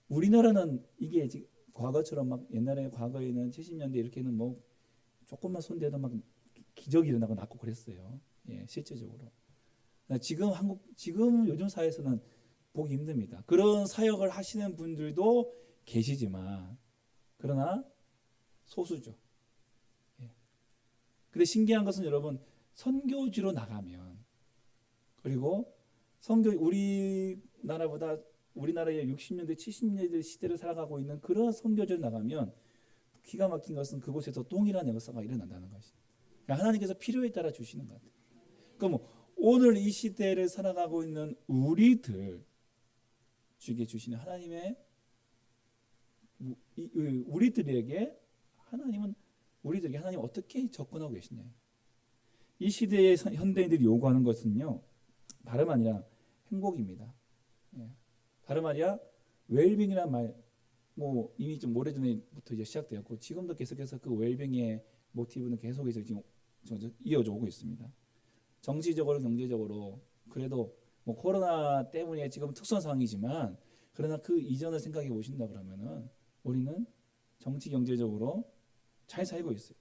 우리나라는 이게 과거처럼 막 옛날에 과거에는 70년대 이렇게는 조금만 손대도 막 기적이 일어나고 낫고 그랬어요. 실제적으로. 지금 요즘 사회에서는 보기 힘듭니다. 그런 사역을 하시는 분들도 계시지만 그러나 소수죠. 근데 신기한 것은 여러분, 선교지로 나가면, 그리고 우리나라의 60년대 70년대 시대를 살아가고 있는 그런 선교지로 나가면 기가 막힌 것은 그곳에서 동일한 역사가 일어난다는 것입니다. 그러니까 하나님께서 필요에 따라 주시는 것 같아요. 그럼 오늘 이 시대를 살아가고 있는 우리들 주게 주시는 하나님의 우리들에게 하나님 어떻게 접근하고 계시냐? 이 시대의 현대인들이 요구하는 것은요, 다름 아니라 행복입니다. 다름 아니라 웰빙이라는 말, 이미 좀 오래전부터 이제 시작되었고 지금도 계속해서 그 웰빙의 모티브는 계속해서 지금 이어져 오고 있습니다. 정치적으로 경제적으로 그래도 코로나 때문에 지금 특수한 상황이지만 그러나 그 이전을 생각해 보신다 그러면은 우리는 정치 경제적으로 잘 살고 있어요.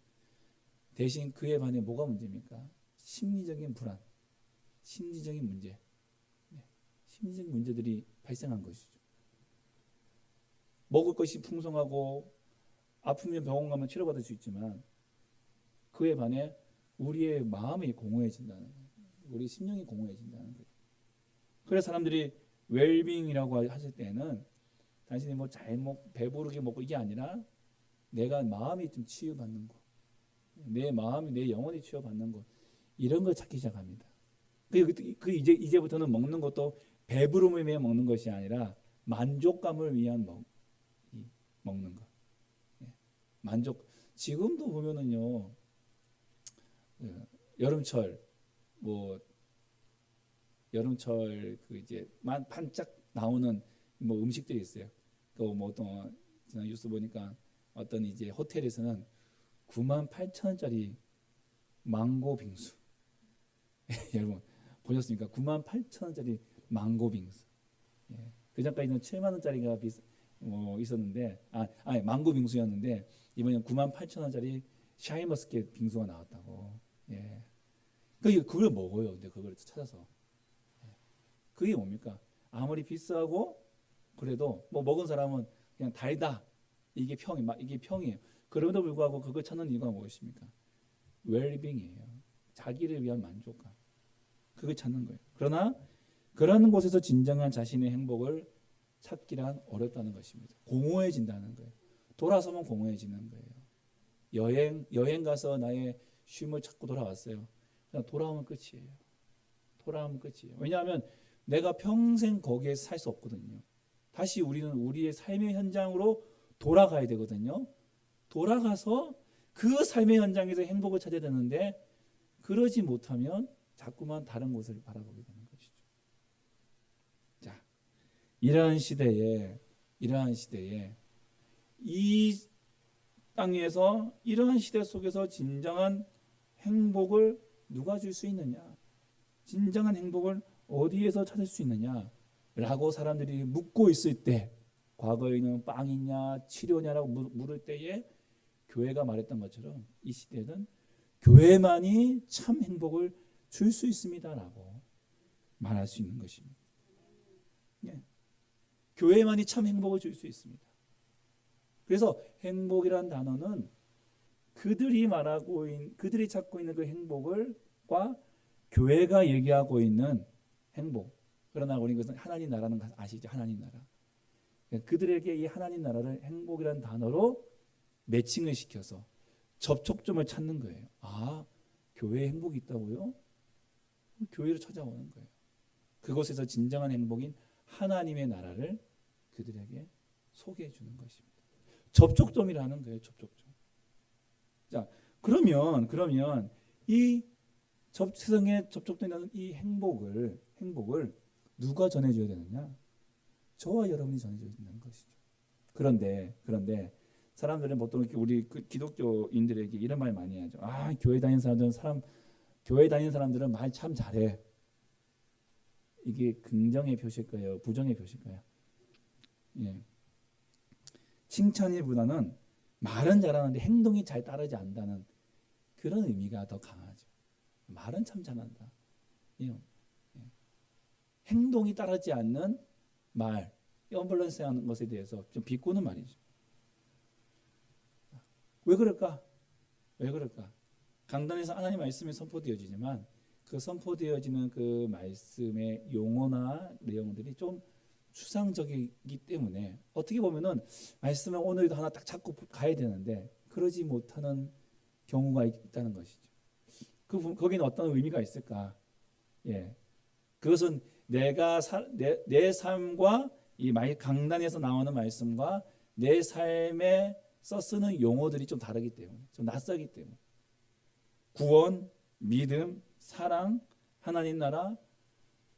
대신 그에 반해 뭐가 문제입니까? 심리적인 불안, 심리적인 문제, 심리적인 문제들이 발생한 것이죠. 먹을 것이 풍성하고 아프면 병원 가면 치료받을 수 있지만 그에 반해 우리의 마음이 공허해진다는 거예요. 우리 심령이 공허해진다는 거예요. 그래서 사람들이 웰빙이라고 하실 때는 단순히 배부르게 먹고 이게 아니라 내가 마음이 좀 치유받는 것, 내 마음이 내 영혼이 치유받는 것, 이런 걸 찾기 시작합니다. 이제부터는 먹는 것도 배부름을 위해 먹는 것이 아니라 만족감을 위한 먹는 것. 지금도 보면은요, 여름철 이제 반짝 나오는 음식들이 있어요. 어떤 지난 뉴스 보니까 어떤 이제 호텔에서는 98,000원짜리 망고 빙수. 여러분 보셨습니까? 98,000원짜리 망고 빙수. 그 전까지는 7만 원짜리가 있었는데, 망고 빙수였는데 이번에는 98,000원짜리 샤인머스켓 빙수가 나왔다고. 그걸 먹어요. 근데 그걸 찾아서. 그게 뭡니까? 아무리 비싸고 그래도 먹은 사람은 그냥 달다. 이게 평이에요. 그럼에도 불구하고 그걸 찾는 이유가 무엇입니까? 웰빙이에요. 자기를 위한 만족감. 그걸 찾는 거예요. 그러나 그러는 곳에서 진정한 자신의 행복을 찾기란 어렵다는 것입니다. 공허해진다는 거예요. 돌아서면 공허해지는 거예요. 여행 가서 나의 쉼을 찾고 돌아왔어요. 그냥 돌아오면 끝이에요. 왜냐하면 내가 평생 거기에 살 수 없거든요. 다시 우리는 우리의 삶의 현장으로 돌아가야 되거든요. 돌아가서 그 삶의 현장에서 행복을 찾아야 되는데 그러지 못하면 자꾸만 다른 곳을 바라보게 되는 것이죠. 자, 이러한 시대에 이 땅에서 이러한 시대 속에서 진정한 행복을 누가 줄 수 있느냐? 진정한 행복을 어디에서 찾을 수 있느냐? 라고 사람들이 묻고 있을 때, 과거에는 빵이냐 치료냐라고 물을 때에 교회가 말했던 것처럼 이 시대는 교회만이 참 행복을 줄 수 있습니다라고 말할 수 있는 것입니다. 예. 교회만이 참 행복을 줄 수 있습니다. 그래서 행복이란 단어는 그들이 찾고 있는 그 행복을과 교회가 얘기하고 있는 행복. 그러나 우리 그것은 하나님 나라는 아시죠? 하나님 나라. 그들에게 이 하나님 나라를 행복이란 단어로 매칭을 시켜서 접촉점을 찾는 거예요. 아, 교회에 행복이 있다고요? 교회로 찾아오는 거예요. 그곳에서 진정한 행복인 하나님의 나라를 그들에게 소개해 주는 것입니다. 접촉점이라는 거예요. 접촉점. 자, 그러면 이 세상에 접촉되는 이 행복을 누가 전해줘야 되느냐? 저와 여러분이 전해줘야 되는 것이죠. 그런데 사람들은 보통 우리 기독교인들에게 이런 말 많이 하죠. 아, 교회 다니는 사람들은 말 참 잘해. 이게 긍정의 표시일까요? 부정의 표시일까요? 예. 칭찬이보다는 말은 잘하는데 행동이 잘 따르지 않는다는 그런 의미가 더 강하죠. 말은 참 잘한다. 예. 행동이 따르지 않는 말, 언밸런스한 것에 대해서 좀 비꼬는 말이죠. 왜 그럴까? 강단에서 하나님 말씀이 선포되어지지만 그 선포되어지는 그 말씀의 용어나 내용들이 좀 추상적이기 때문에 어떻게 보면은 말씀을 오늘도 하나 딱 잡고 가야 되는데 그러지 못하는 경우가 있다는 것이죠. 거기는 어떤 의미가 있을까? 예, 그것은 내 삶과 이 강단에서 나오는 말씀과 내 삶에 쓰는 용어들이 좀 다르기 때문에, 좀 낯설기 때문에, 구원, 믿음, 사랑, 하나님 나라,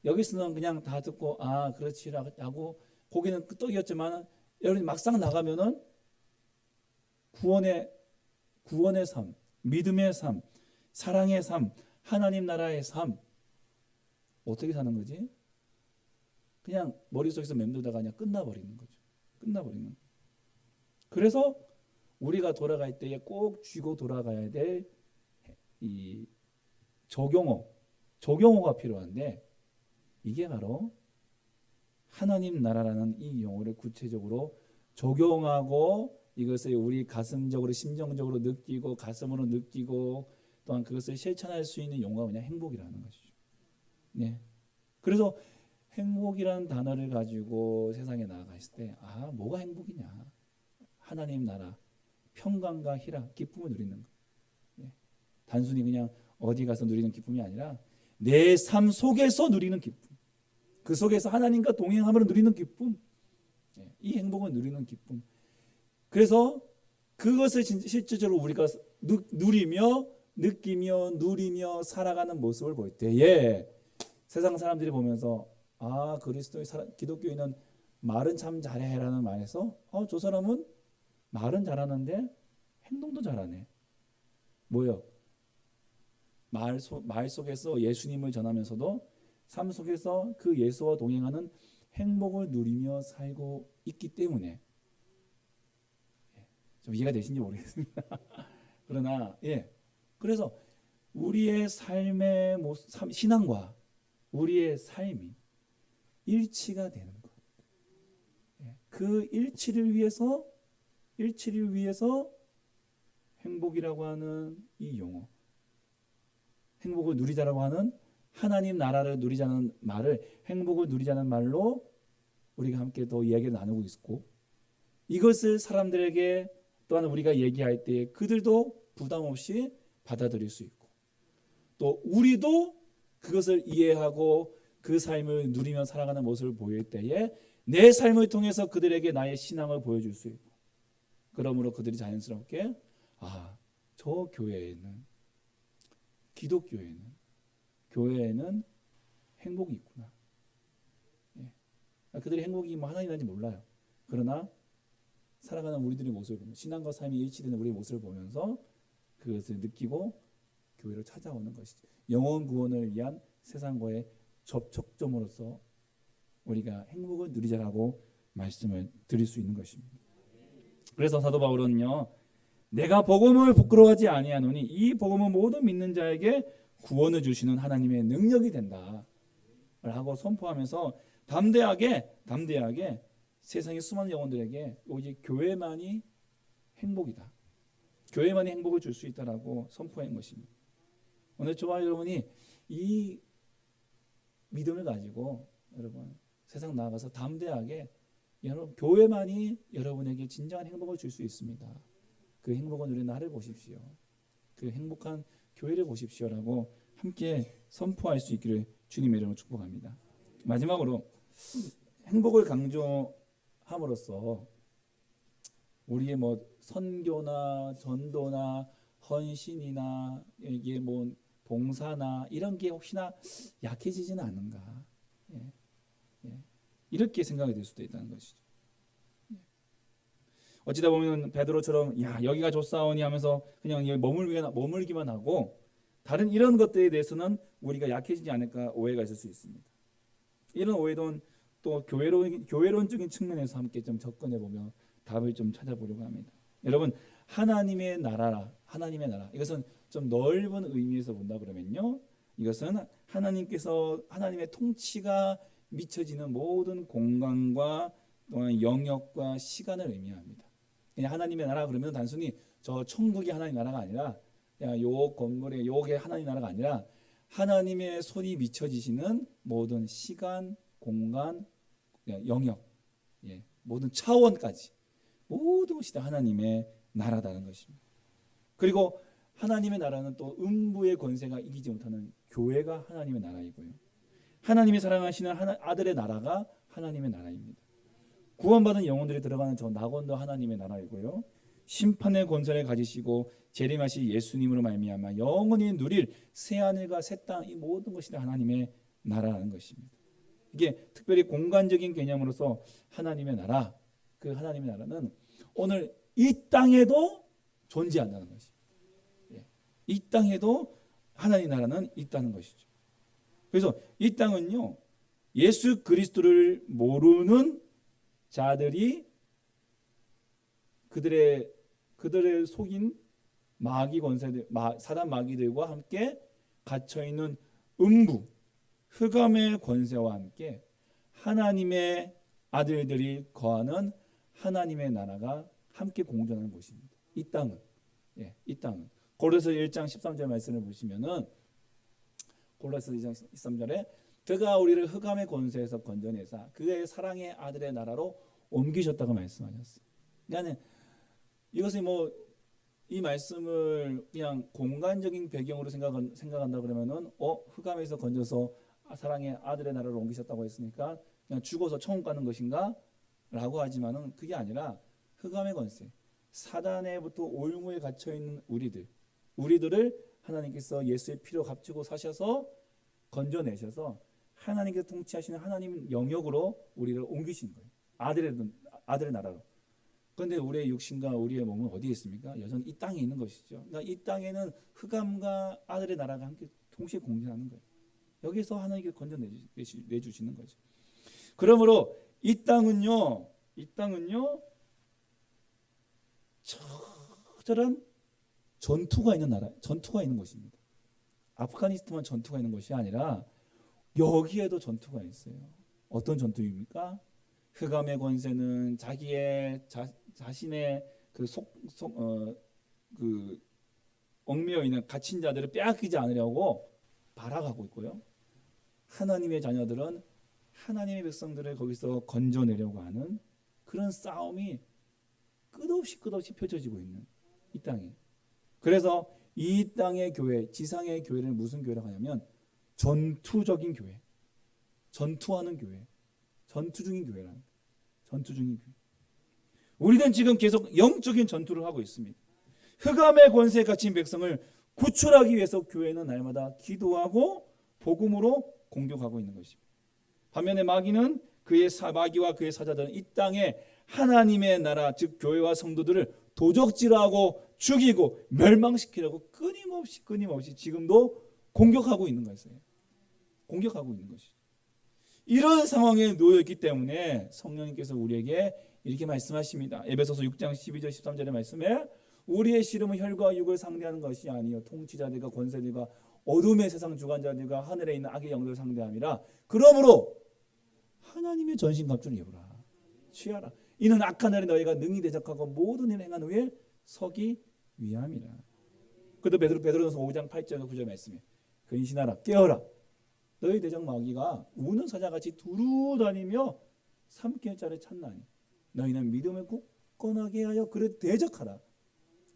여기서는 그냥 다 듣고 아 그렇지라고 거기는 끄떡이었지만 여러분 막상 나가면은 구원의 삶, 믿음의 삶, 사랑의 삶, 하나님 나라의 삶 어떻게 사는 거지? 그냥 머릿속에서 맴돌다가 그냥 끝나버리는 거죠. 그래서 우리가 돌아갈 때에 꼭 쥐고 돌아가야 될 이 조경어가 필요한데 이게 바로 하나님 나라라는 이 용어를 구체적으로 적용하고 이것을 우리 가슴적으로 심정적으로 느끼고 가슴으로 느끼고 또한 그것을 실천할 수 있는 용어가 그냥 행복이라는 것이죠. 네. 그래서 행복이라는 단어를 가지고 세상에 나아갔을 때 아 뭐가 행복이냐? 하나님 나라 평강과 희락, 기쁨을 누리는 것. 네. 단순히 그냥 어디 가서 누리는 기쁨이 아니라 내 삶 속에서 누리는 기쁨. 그 속에서 하나님과 동행함으로 누리는 기쁨. 네. 이 행복을 누리는 기쁨. 그래서 그것을 실질적으로 우리가 누리며 느끼며 누리며 살아가는 모습을 볼 때에 세상 사람들이 보면서 아 그리스도의 기독교인은 말은 참 잘해라는 말에서 저 사람은 말은 잘하는데 행동도 잘하네. 뭐요? 말 속에서 예수님을 전하면서도 삶 속에서 그 예수와 동행하는 행복을 누리며 살고 있기 때문에 좀 이해가 되신지 모르겠습니다. 그러나 그래서 우리의 삶의 신앙과 우리의 삶이 일치가 되는 것. 그 일치를 위해서 행복이라고 하는 이 용어, 행복을 누리자라고 하는 하나님 나라를 누리자는 말을 행복을 누리자는 말로 우리가 함께 또 이야기를 나누고 있고 이것을 사람들에게 또한 우리가 얘기할 때 그들도 부담 없이 받아들일 수 있고 또 우리도 그것을 이해하고 그 삶을 누리며 살아가는 모습을 보일 때에 내 삶을 통해서 그들에게 나의 신앙을 보여줄 수 있고 그러므로 그들이 자연스럽게 저 교회에는 교회에는 행복이 있구나. 그들이 행복이 하나님인지 몰라요. 그러나 살아가는 우리들의 모습을 보면 신앙과 삶이 일치되는 우리의 모습을 보면서 그것을 느끼고 교회를 찾아오는 것이죠. 영혼 구원을 위한 세상과의 접촉점으로서 우리가 행복을 누리자라고 말씀을 드릴 수 있는 것입니다. 그래서 사도 바울은요, 내가 복음을 부끄러워하지 아니하노니 이 복음은 모든 믿는 자에게 구원을 주시는 하나님의 능력이 된다 라고 선포하면서 담대하게 세상의 수많은 영혼들에게 오직 교회만이 행복이다, 교회만이 행복을 줄 수 있다라고 선포한 것입니다. 오늘 저와 여러분이 이 믿음을 가지고 여러분 세상 나아가서 담대하게 여러분 교회만이 여러분에게 진정한 행복을 줄 수 있습니다. 그 행복은 누리는 나를 보십시오. 그 행복한 교회를 보십시오라고 함께 선포할 수 있기를 주님의 이름으로 축복합니다. 마지막으로 행복을 강조함으로써 우리의 뭐 선교나 전도나 헌신이나 이게 뭐 봉사나 이런 게 혹시나 약해지지는 않는가? 이렇게 생각이 될 수도 있다는 것이죠. 어찌다 보면 베드로처럼 야 여기가 좋사오니 하면서 그냥 여기 머물기만 하고 다른 이런 것들에 대해서는 우리가 약해지지 않을까 오해가 있을 수 있습니다. 이런 오해는 또 교회론적인 측면에서 함께 좀 접근해 보며 답을 좀 찾아보려고 합니다. 여러분 하나님의 나라 이것은 좀 넓은 의미에서 본다 그러면요, 이것은 하나님의 통치가 미쳐지는 모든 공간과 또한 영역과 시간을 의미합니다. 그냥 하나님의 나라 그러면 단순히 저 천국이 하나님 나라가 아니라 요 건물에 요게 하나님 나라가 아니라 하나님의 손이 미쳐지시는 모든 시간, 공간, 영역, 모든 차원까지 모든 것이 다 하나님의 나라다는 것입니다. 그리고 하나님의 나라는 또 음부의 권세가 이기지 못하는 교회가 하나님의 나라이고요. 하나님이 사랑하시는 아들의 나라가 하나님의 나라입니다. 구원받은 영혼들이 들어가는 저 낙원도 하나님의 나라이고요. 심판의 권세를 가지시고 재림하신 예수님으로 말미암아 영원히 누릴 새하늘과 새 땅, 이 모든 것이 다 하나님의 나라라는 것입니다. 이게 특별히 공간적인 개념으로서 하나님의 나라, 그 하나님의 나라는 오늘 이 땅에도 존재한다는 것입니다. 이 땅에도 하나님의 나라는 있다는 것이죠. 그래서 이 땅은요, 예수 그리스도를 모르는 자들이 그들의 속인 마귀 권세들, 사단 마귀들과 함께 갇혀 있는 음부, 흑암의 권세와 함께 하나님의 아들들이 거하는 하나님의 나라가 함께 공존하는 곳입니다. 이 땅은 고린도서 1장 13절 말씀을 보시면은 고린도서 1장 13절에 그가 우리를 흑암의 권세에서 건져내사 그의 사랑의 아들의 나라로 옮기셨다고 말씀하셨어요. 그러니까 이것이 이 말씀을 그냥 공간적인 배경으로 생각한다 그러면은 흑암에서 건져서 사랑의 아들의 나라로 옮기셨다고 했으니까 그냥 죽어서 천국 가는 것인가? 라고 하지만은 그게 아니라 흑암의 권세, 사단에부터 올무에 갇혀 있는 우리들을 하나님께서 예수의 피로 값지고 사셔서 건져내셔서 하나님께서 통치하시는 하나님 영역으로 우리를 옮기신 거예요. 아들의 나라로. 그런데 우리의 육신과 우리의 몸은 어디에 있습니까? 여전히 이 땅에 있는 것이죠. 그러니까 이 땅에는 흑암과 아들의 나라가 함께 동시에 공존하는 거예요. 여기서 하나님께서 건져내주시는 거죠. 그러므로 이 땅은요 처절한 전투가 있는 나라, 전투가 있는 곳입니다. 아프가니스탄만 전투가 있는 것이 아니라 여기에도 전투가 있어요. 어떤 전투입니까? 흑암의 권세는 자신의 얽매여 있는 갇힌 자들을 빼앗기지 않으려고 발악하고 있고요. 하나님의 자녀들은 하나님의 백성들을 거기서 건져내려고 하는 그런 싸움이 끝없이 펼쳐지고 있는 이 땅에. 그래서 이 땅의 교회, 지상의 교회를 무슨 교회라고 하냐면 전투적인 교회, 전투하는 교회, 전투 중인 교회라는 거예요. 전투 중인 교회. 우리는 지금 계속 영적인 전투를 하고 있습니다. 흑암의 권세에 갇힌 백성을 구출하기 위해서 교회는 날마다 기도하고 복음으로 공격하고 있는 것입니다. 반면에 마귀와 그의 사자들은 이 땅에 하나님의 나라 즉 교회와 성도들을 도적질하고 죽이고 멸망시키려고 끊임없이 지금도 공격하고 있는 것이에요. 공격하고 있는 것이죠. 이런 상황에 놓여 있기 때문에 성령님께서 우리에게 이렇게 말씀하십니다. 에베소서 6장 12절 13절의 말씀에 우리의 씨름은 혈과 육을 상대하는 것이 아니요 통치자들과 권세들과 어둠의 세상 주관자들과 하늘에 있는 악의 영들을 상대함이라. 그러므로 하나님의 전신갑주를 입으라. 취하라. 이는 악한 날에 너희가 능히 대적하고 모든 일을 행한 후에 서기 위함이라. 그래도 베드로전서 5장 8절 9절 말씀에 근신하라 깨어라. 너희 대적 마귀가 우는 사자같이 두루다니며 삼킬 자를 찾나니 너희는 믿음을 굳건하게 하여 그를 대적하라.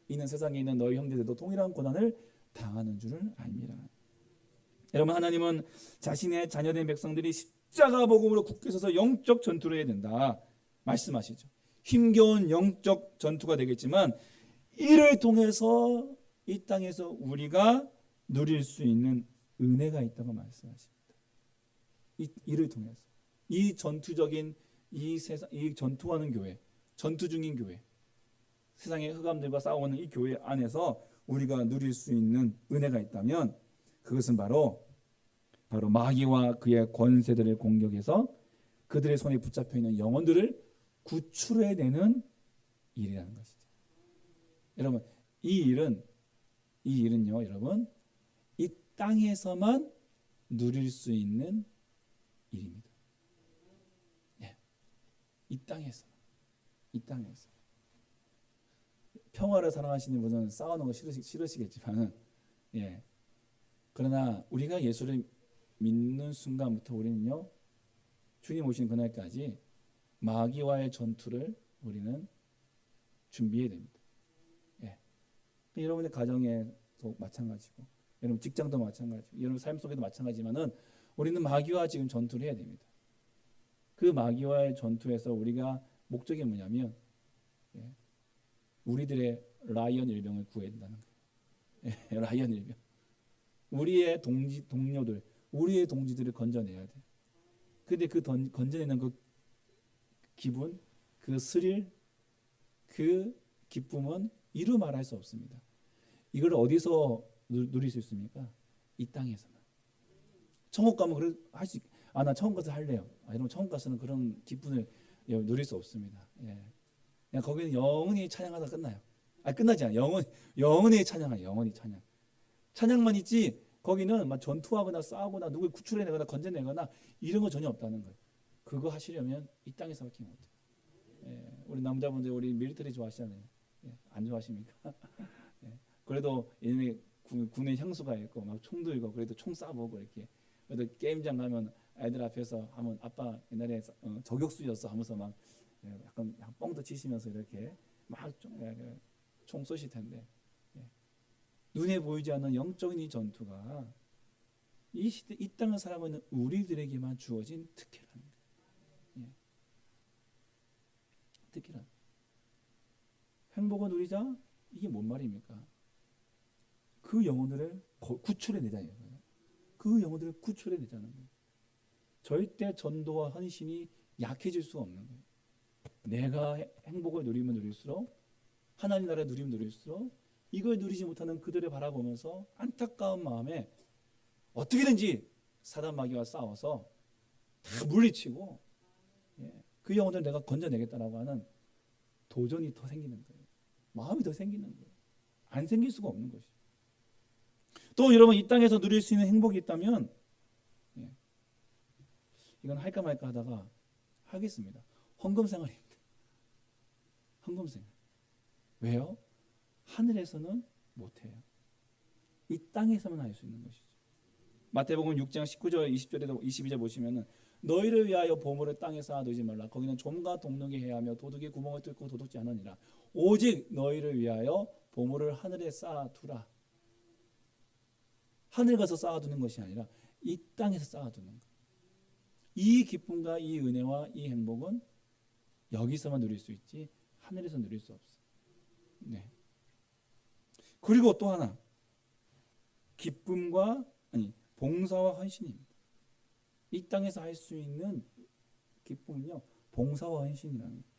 이는 세상에 있는 너희 형제들도 동일한 고난을 당하는 줄을 알미라. 여러분, 하나님은 자신의 자녀된 백성들이 십자가 복음으로 굳게 서서 영적 전투를 해야 된다 말씀하시죠. 힘겨운 영적 전투가 되겠지만 이를 통해서 이 땅에서 우리가 누릴 수 있는 은혜가 있다고 말씀하십니다. 이를 통해서 이 전투적인 이 세상, 이 전투하는 교회, 전투 중인 교회, 세상의 흑암들과 싸우는 이 교회 안에서 우리가 누릴 수 있는 은혜가 있다면 그것은 바로 마귀와 그의 권세들을 공격해서 그들의 손에 붙잡혀 있는 영혼들을 구출해내는 일이라는 것이죠. 여러분, 이 일은요, 여러분, 이 땅에서만 누릴 수 있는 일입니다. 예, 이 땅에서. 평화를 사랑하시는 분은 싸우는 거 싫으시겠지만, 예. 그러나 우리가 예수를 믿는 순간부터 우리는요, 주님 오신 그날까지 마귀와의 전투를 우리는 준비해야 됩니다. 예. 여러분의 가정에도 마찬가지고, 여러분 직장도 마찬가지고, 여러분 삶 속에도 마찬가지지만은 우리는 마귀와 지금 전투를 해야 됩니다. 그 마귀와의 전투에서 우리가 목적이 뭐냐면, 예. 우리들의 라이언 일병을 구해야 된다는 거예요. 예. 라이언 일병. 우리의 동료들, 우리의 동지들을 건져내야 돼. 근데 그 건져내는 그 기분, 그 스릴, 그 기쁨은 이루 말할 수 없습니다. 이걸 어디서 누릴 수 있습니까? 이 땅에서만. 천국 가면 할 수. 나 천국 가서 할래요. 여러분 천국 가서는 그런 기쁨을 누릴 수 없습니다. 예. 그냥 거기는 영원히 찬양하다 끝나요. 끝나지 않아요. 영원히 찬양해요. 영원히 찬양. 찬양만 있지 거기는 막 전투하거나 싸우거나 누굴 구출해내거나 건져내거나 이런 거 전혀 없다는 거예요. 그거 하시려면 이 땅에서밖에 못해요. 예, 우리 남자분들 우리 밀리터리 좋아하시잖아요. 예, 안 좋아하십니까? 예, 그래도 얘네 군에 향수가 있고 막 총 들고 그래도 총 쏴보고 이렇게 그래도 게임장 가면 애들 앞에서 하면 아빠 옛날에 저격수였어 하면서 막 약간 뻥도 치시면서 이렇게 막 총 쏘실 텐데 눈에 보이지 않는 영적인 이 전투가 이 시대 이 땅을 살아가고 있는 우리들에게만 주어진 특혜라는 거예요. 예. 특혜란 행복을 누리자 이게 뭔 말입니까? 그 영혼들을 구출해내자는 거예요. 그 영혼들을 구출해내자는 거예요. 절대 전도와 헌신이 약해질 수가 없는 거예요. 내가 행복을 누리면 누릴수록 하나님 나라를 누리면 누릴수록 이걸 누리지 못하는 그들을 바라보면서 안타까운 마음에 어떻게든지 사단 마귀와 싸워서 다 물리치고 그 영혼을 내가 건져내겠다라고 하는 도전이 더 생기는 거예요. 마음이 더 생기는 거예요. 안 생길 수가 없는 것이죠. 또 여러분 이 땅에서 누릴 수 있는 행복이 있다면 이건 할까 말까 하다가 하겠습니다. 헌금 생활입니다. 헌금 생활. 왜요? 하늘에서는 못해요. 이 땅에서만 할 수 있는 것이죠. 마태복음 6장 19절 20절에도 22절 보시면은 너희를 위하여 보물을 땅에 쌓아두지 말라. 거기는 좀과 동록이 해하며 도둑이 구멍을 뚫고 도둑지 않으니라. 오직 너희를 위하여 보물을 하늘에 쌓아두라. 하늘 가서 쌓아두는 것이 아니라 이 땅에서 쌓아두는 것. 이 기쁨과 이 은혜와 이 행복은 여기서만 누릴 수 있지 하늘에서 누릴 수 없어. 네. 그리고 또 하나 봉사와 헌신입니다. 이 땅에서 할 수 있는 기쁨은요 봉사와 헌신이라는 거예요.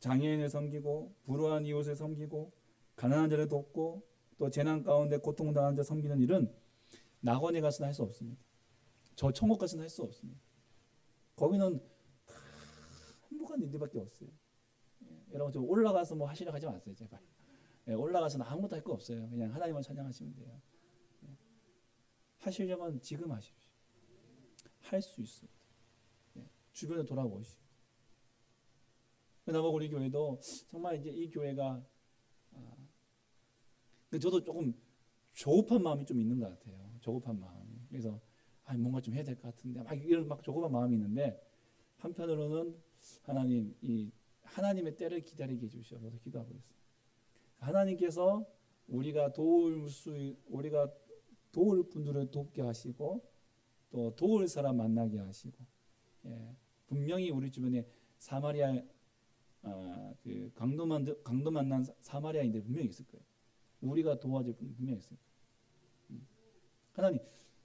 장애인을 섬기고 불우한 이웃을 섬기고 가난한 자를 돕고 또 재난 가운데 고통당하는 자 섬기는 일은 낙원에 가서는 할 수 없습니다. 저 천국 가서는 할 수 없습니다. 거기는 행복한 일들밖에 없어요. 여러분 좀 올라가서 뭐 하시려고 하지 마세요, 제발. 올라가서는 아무것도 할 거 없어요. 그냥 하나님만 찬양하시면 돼요. 하시려면 지금 하십시오. 할 수 있어요. 주변에 돌아보시고. 나보고 우리 교회도 정말 이제 이 교회가 저도 조금 조급한 마음이 좀 있는 것 같아요. 조급한 마음이. 그래서 뭔가 좀 해야 될 것 같은데 이런 조급한 마음이 있는데 한편으로는 하나님 하나님의 때를 기다리게 해주셔서 기도하고 있어요. 하나님께서 우리가 도울 분들을 돕게 하시고 또 도울 사람 만나게 하시고 분명히 우리 주변에 사마리아 그 강도 만난 사마리아인들 분명히 있을 거예요. 우리가 도와줄 분 분명히 있을 거예요. 하나님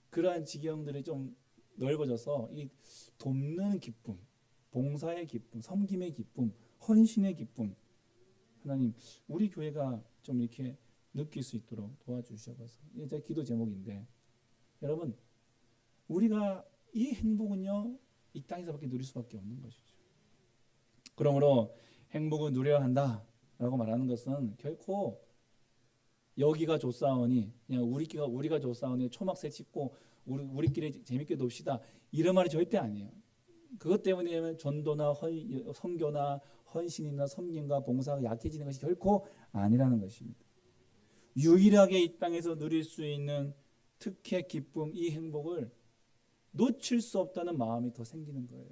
그러한 지경들이 좀 넓어져서 이 돕는 기쁨, 봉사의 기쁨, 섬김의 기쁨, 헌신의 기쁨 하나님 우리 교회가 좀 이렇게 느낄 수 있도록 도와주셔서 이게 제 기도 제목인데 여러분 우리가 이 행복은요 이 땅에서밖에 누릴 수밖에 없는 것이죠. 그러므로 행복을 누려야 한다라고 말하는 것은 결코 여기가 좋사오니 그냥 우리가 좋사오니 초막새 짓고 우리끼리 재밌게 놉시다 이런 말이 절대 아니에요. 그것 때문에 전도나 선교나 헌신이나 섬김과 봉사가 약해지는 것이 결코 아니라는 것입니다. 유일하게 이 땅에서 누릴 수 있는 특혜, 기쁨, 이 행복을 놓칠 수 없다는 마음이 더 생기는 거예요.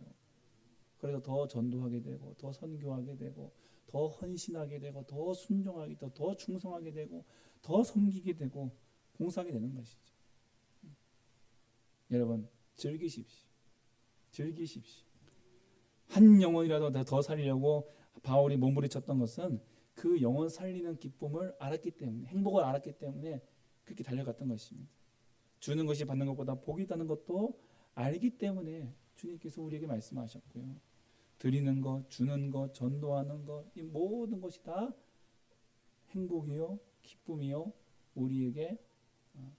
그래서 더 전도하게 되고 더 선교하게 되고 더 헌신하게 되고 더 순종하게 되고 더 충성하게 되고 더 섬기게 되고 봉사하게 되는 것이죠. 여러분 즐기십시오. 즐기십시오. 한 영혼이라도 더 살리려고 바울이 몸부림쳤던 것은 그 영혼 살리는 기쁨을 알았기 때문에 행복을 알았기 때문에 그렇게 달려갔던 것입니다. 주는 것이 받는 것보다 복이 있다는 것도 알기 때문에 주님께서 우리에게 말씀하셨고요. 드리는 것, 주는 것, 전도하는 것, 이 모든 것이 다 행복이요, 기쁨이요, 우리에게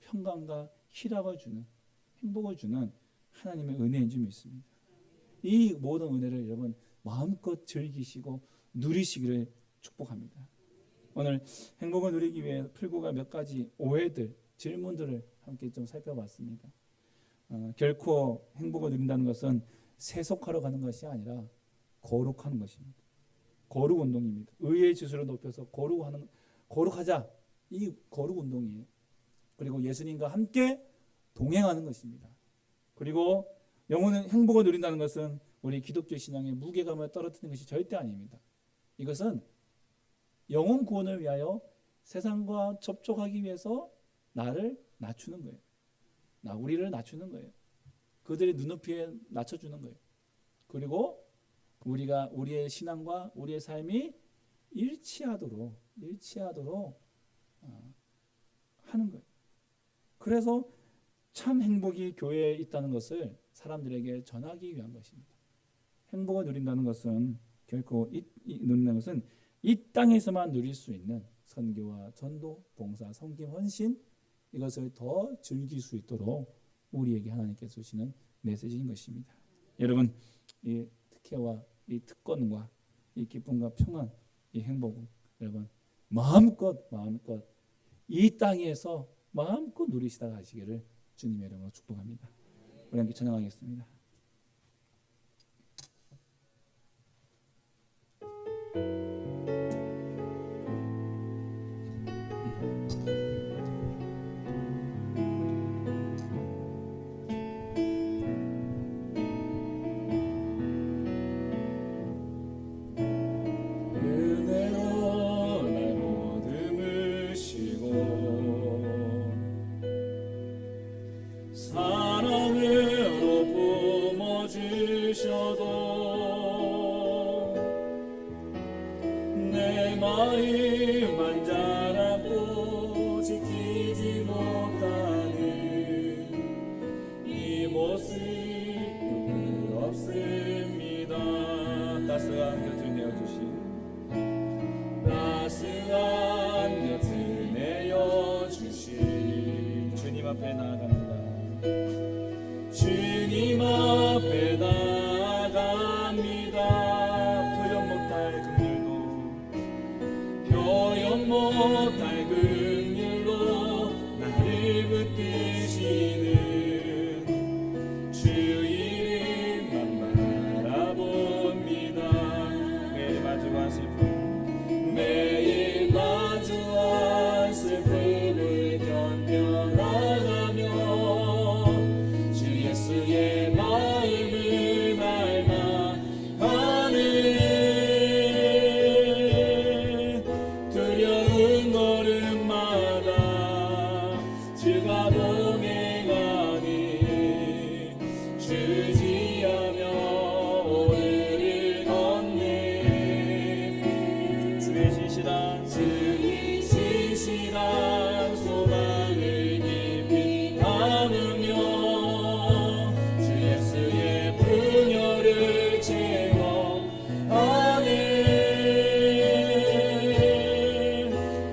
평강과 희락을 주는, 행복을 주는 하나님의 은혜인 줄 믿습니다. 이 모든 은혜를 여러분 마음껏 즐기시고 누리시기를 축복합니다. 오늘 행복을 누리기 위해 풀고 갈 몇 가지 오해들, 질문들을 함께 좀 살펴봤습니다. 결코 행복을 누린다는 것은 세속하러 가는 것이 아니라 거룩하는 것입니다. 거룩 운동입니다. 의의 지수를 높여서 거룩하자. 이 거룩 운동이에요. 그리고 예수님과 함께 동행하는 것입니다. 그리고 영혼은 행복을 누린다는 것은 우리 기독교 신앙의 무게감을 떨어뜨리는 것이 절대 아닙니다. 이것은 영혼 구원을 위하여 세상과 접촉하기 위해서 나를 낮추는 거예요. 우리를 낮추는 거예요. 그들의 눈높이에 낮춰주는 거예요. 그리고 우리의 신앙과 우리의 삶이 일치하도록 하는 거예요. 그래서 참 행복이 교회에 있다는 것을 사람들에게 전하기 위한 것입니다. 행복을 누린다는 것은 결코 누린다는 것은 이 땅에서만 누릴 수 있는 선교와 전도, 봉사, 섬김, 헌신 이것을 더 즐길 수 있도록 우리에게 하나님께서 주시는 메시지인 것입니다. 여러분 이 특혜와 이 특권과 이 기쁨과 평안, 이 행복은 여러분 마음껏 이 땅에서 마음껏 누리시다 가시기를 주님의 이름으로 축복합니다. 우리 함께 찬양하겠습니다. 앞에 나아갑니다. 주님 앞에 나아갑니다. 표현 못할 긍휼도 표현 못할 긍휼로 나를 붙드시는 주 이름만 바라봅니다. 매일 마주한 슬픔 매일 마주한 슬픔을 견뎌나가며 주 예수의 마음을 닮아가는 두려운 걸음마다 주가 동행하니 주지하며 오늘을 걷네. 주의 신실한 소망을 깊이 담으며 주 예수의 분열을 채워가네.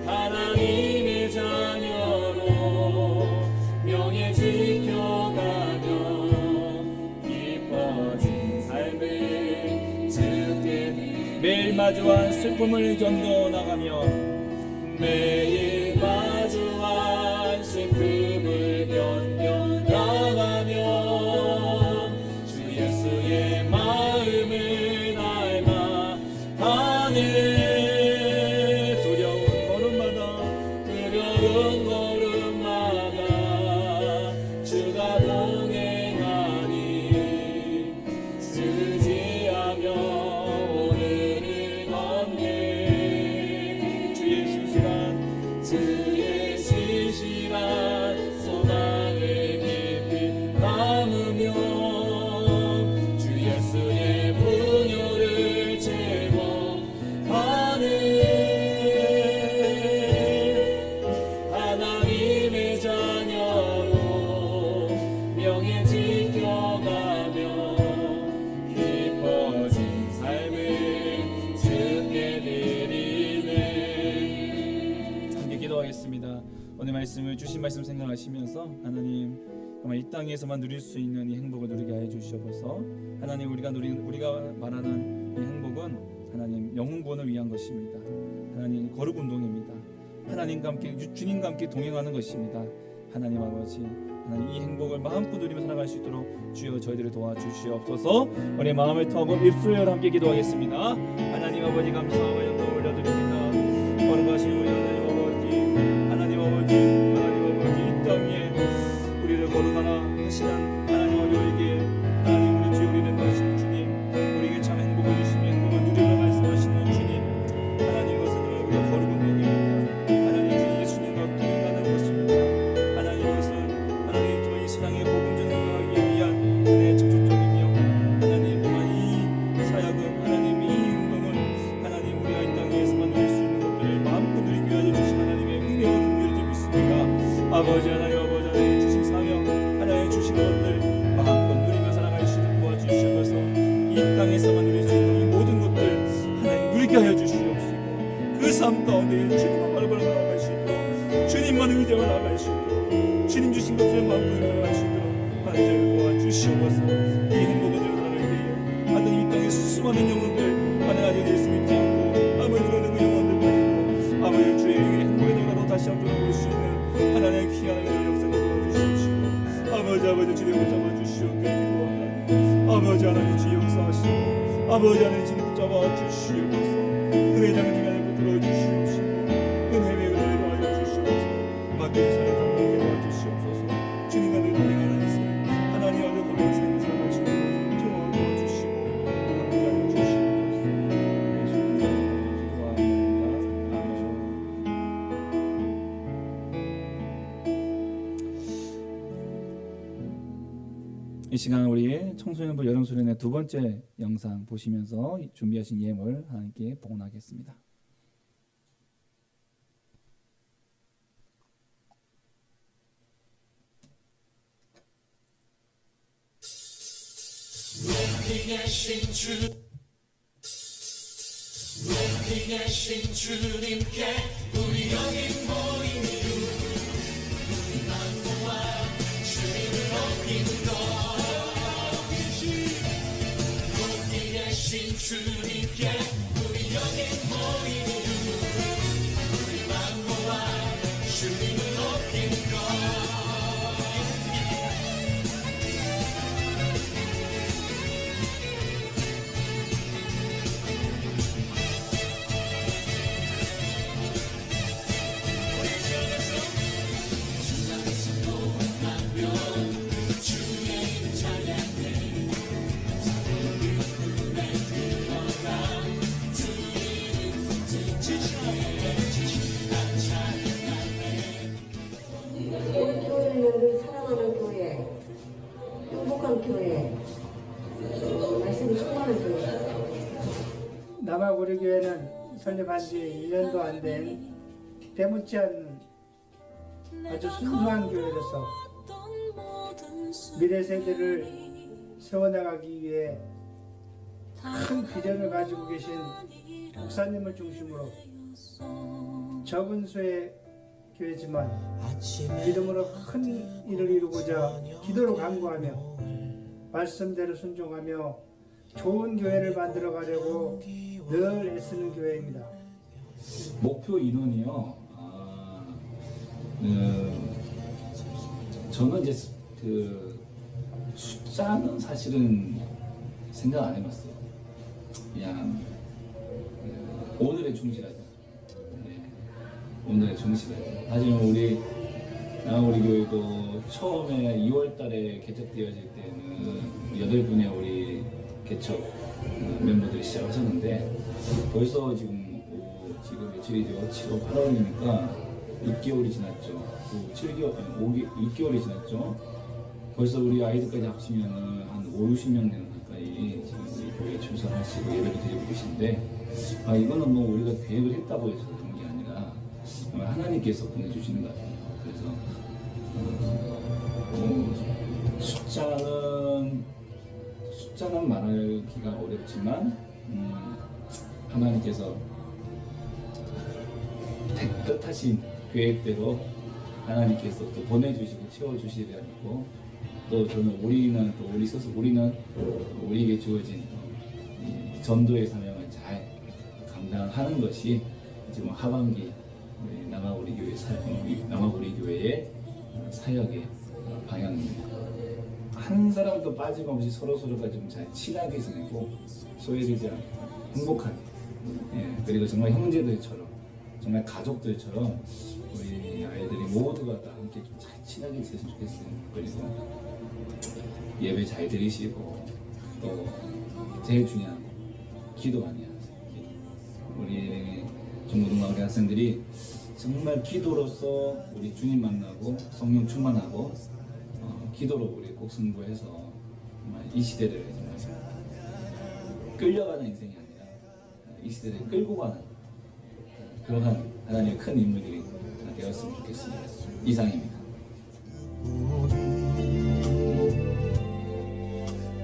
하나님의 자녀로 명예 지켜가며 깊어진 삶을 주께 매일 마주한 슬픔을 견뎌나가며 매일 마주한 슬픔을 견뎌나가며 주 예수의 마음을 닮아가네. 두려운 걸음마다 주가 동행하니 쓰지하며 오늘을 걷네. 주의 신실한 소망을 깊이 담으며 주 예수의 분열을 채워가네. 하나님의 자녀로 명예 지켜가며 깊어진 삶을 주께 드리네. 함께 기도하겠습니다. 오늘 말씀을 주신 말씀 생각하시면서 하나님 정말 이 땅에서만 누릴 수 있는 이 행복을 누리게 하여 주시옵소서. 하나님 우리가 말하는 이 행복은 하나님 영혼구원을 위한 것입니다. 하나님 거룩 운동입니다. 하나님과 함께 주님과 함께 동행하는 것입니다. 하나님 아버지 하나님 이 행복을 마음껏 누리며 살아갈 수 있도록 주여 저희들을 도와주시옵소서. 우리 마음을 터고 입술을 함께 기도하겠습니다. 하나님 아버지 감사하고 영광을 올려드립니다. 거룩하신 우리 하나님 아버지 이 땅 위에 우리를 거룩하라 하시는 하나님 우리에게 하나님 우리 주 우리는 하시는 주님 우리에게 참 행복을 주시며 행복을 누리라 말씀하시는 주님 하나님 이것은 우리가 거룩 운동입니다. 하나님 주 예수님과 동행하는 것입니다. 하나님 이것은 하나님 이 세상의 복음 전하기 위한 은혜의 접촉점이며 하나님 또한 이 사역은 하나님 이 운동은 하나님 우리가 이 땅에서만 누릴 수 있는 것들을 마음껏 누리게 하여 주신 하나님의 은혜와 긍휼을 믿습니다. 아버지 하나님 주신 사명 하나님 주신 것들 마음껏 누리며 살아갈 수 있도록 도와주시옵소서. 이 땅에서만 누릴 수 있는 이 모든 것들 하나님 누리게 하여 주시옵시고 그 삶 가운데 주님만 바라보며 나아갈 수 있도록 주님만 의지하며 나아갈 수 있도록 주님 주신 것들을 마음껏 살아갈 수 있도록 하나님 저희를 도와주시옵소서. 이 행복을 누려 살아갈 때에 하나님 이 땅에 수많은 영혼들 하나님 아직 될 수 있지 않고 아버지 그러는 그 영혼들 가지고 아버지 주의 행복의 나라로 다시 한번 돌아올 수 있는 하나님의 귀한 역사를 도와주시옵시고 아버지 주님 붙잡아주시옵게 기도하나니 아버지 하나님 주의 역사하시고 아버지 하나님 주님 붙잡아주시옵소서. 은혜의 장을 주님 안에 붙들어 주시옵시고 은혜의 은혜를 더하여 주시옵소서. 맡겨진 사랑을 감당하게 도와주시옵소서. 주님과 늘 동행하는 삶 하나님 안에 거룩한 삶을 살아갈 수 있는 정말 도와주시고 함께하여 주시옵소서. 예수님 기도합니다. 아멘. 이 시간 우리 청소년부 여름수련회 두 번째 영상 보시면서 준비하신 예물 하나님께 복원하겠습니다. 높이 계신 주님께 우리 여기 모인 이유 난 동안 설립한 지 1년도 안 된 때묻지 않는 아주 순수한 교회로서 미래 세대를 세워나가기 위해 큰 비전을 가지고 계신 목사님을 중심으로 적은 수의 교회지만 믿음으로 큰 일을 이루고자 기도로 간구하며 말씀대로 순종하며 좋은 교회를 만들어 가려고 늘 애쓰는 교회입니다. 목표 인원이요. 저는 이제 그 숫자는 사실은 생각 안 해봤어요. 그냥 오늘에 충실하자. 오늘에 충실하자. 하지만 우리 교회도 처음에 2월달에 개척되어질 때는 8분의 우리 개척 멤버들이 시작하셨는데 벌써 지금 며칠이죠? 7월 8월이니까 6개월이 지났죠. 6개월이 지났죠. 벌써 우리 아이들까지 합치면 한 50명 되는 가까이 지금 우리 교회에 출석하시고 예배도 드리고 계신데 이거는 뭐 우리가 계획을 했다고 해서 그런 게 아니라 하나님께서 보내주시는 것 같아요. 그래서 숫자는 말하기가 어렵지만 하나님께서 뜻하신 계획대로 하나님께서 또 보내주시고 채워주시려고 또 저는 우리는 우리에게 주어진 이 전도의 사명을 잘 감당하는 것이 지금 하반기 남아우리 교회의 사역의 방향입니다. 한 사람도 빠짐없이 서로가 좀 잘 친하게 지내고 소외되지 않고 행복하게 그리고 정말 형제들처럼 정말 가족들처럼 우리 아이들이 모두가 다 함께 좀 잘 친하게 있었으면 좋겠어요. 그리고 예배 잘 드리시고 또 제일 중요한 거 기도 많이 하세요. 우리 중고등학교 학생들이 정말 기도로서 우리 주님 만나고 성령 충만하고 기도로 우리 꼭 승부해서 정말 이 시대를 정말 끌려가는 인생이 아니라 이 시대를 끌고 가는 그러한 하나님의 큰 인물들이 되었으면 좋겠습니다. 이상입니다.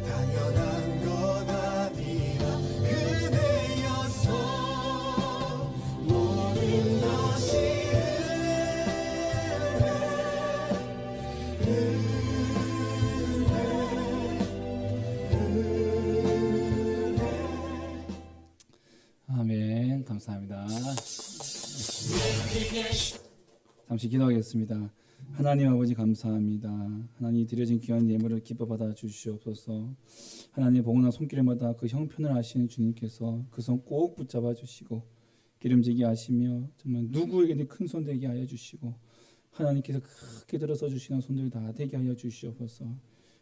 당연한 것 아니라 은혜여서 모든 것이 아멘. 감사합니다. 잠시 기도하겠습니다. 하나님 아버지 감사합니다. 하나님 드려진 귀한 예물을 기뻐 받아 주시옵소서. 하나님 복음한 손길마다 그 형편을 아시는 주님께서 그 손 꼭 붙잡아 주시고 기름지게 하시며 정말 누구에게든 큰 손 되게 하여 주시고 하나님께서 크게 들어서 주시는 손들 다 되게 하여 주시옵소서.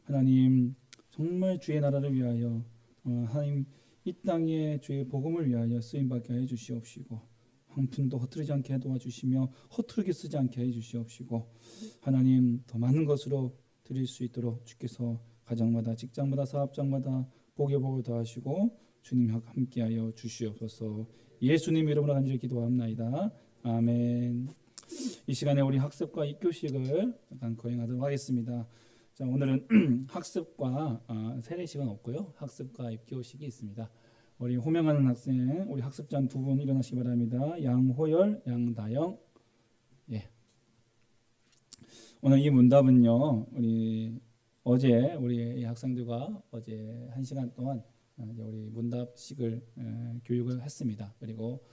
하나님 정말 주의 나라를 위하여 하나님 이 땅에 주의 복음을 위하여 쓰임받게 하여 주시옵시고 한 푼도 허투르지 않게 도와주시며 허투르게 쓰지 않게 해 주시옵시고 하나님 더 많은 것으로 드릴 수 있도록 주께서 가정마다 직장마다 사업장마다 복의 복을 더하시고 주님 함께하여 주시옵소서. 예수님 이름으로 간절히 기도합나이다. 아멘. 이 시간에 우리 학습과 입교식을 잠깐 거행하도록 하겠습니다. 자, 오늘은 학습과 세례식은 없고요. 학습과 입교식이 있습니다. 우리 호명하는 학생, 우리 학습장 두 분 일어나시기 바랍니다. 양호열, 양다영. 예. 오늘 이 문답은요, 어제 우리 학생들과 어제 1시간 동안 우리 문답식을 교육을 했습니다. 그리고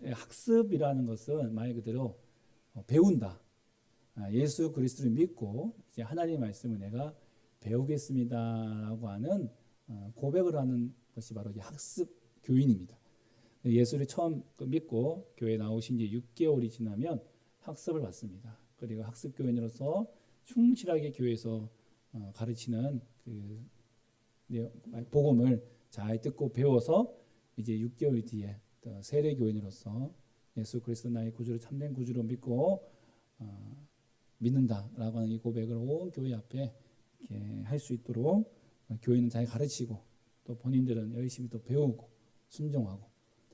학습이라는 것은 말 그대로 배운다. 예수 그리스도를 믿고 이제 하나님의 말씀을 내가 배우겠습니다라고 하는 고백을 하는 것이 바로 이제 학습 교인입니다. 예수를 처음 믿고 교회에 나오신 지 6개월이 지나면 학습을 받습니다. 그리고 학습 교인으로서 충실하게 교회에서 가르치는 그 복음을 잘 듣고 배워서 이제 6개월 뒤에 세례 교인으로서 예수 그리스도 나의 구주를 참된 구주로 믿고 믿는다라고 하는 이 고백을 온 교회 앞에 이렇게 할 수 있도록 교인은 잘 가르치고 또 본인들은 열심히 또 배우고 순종하고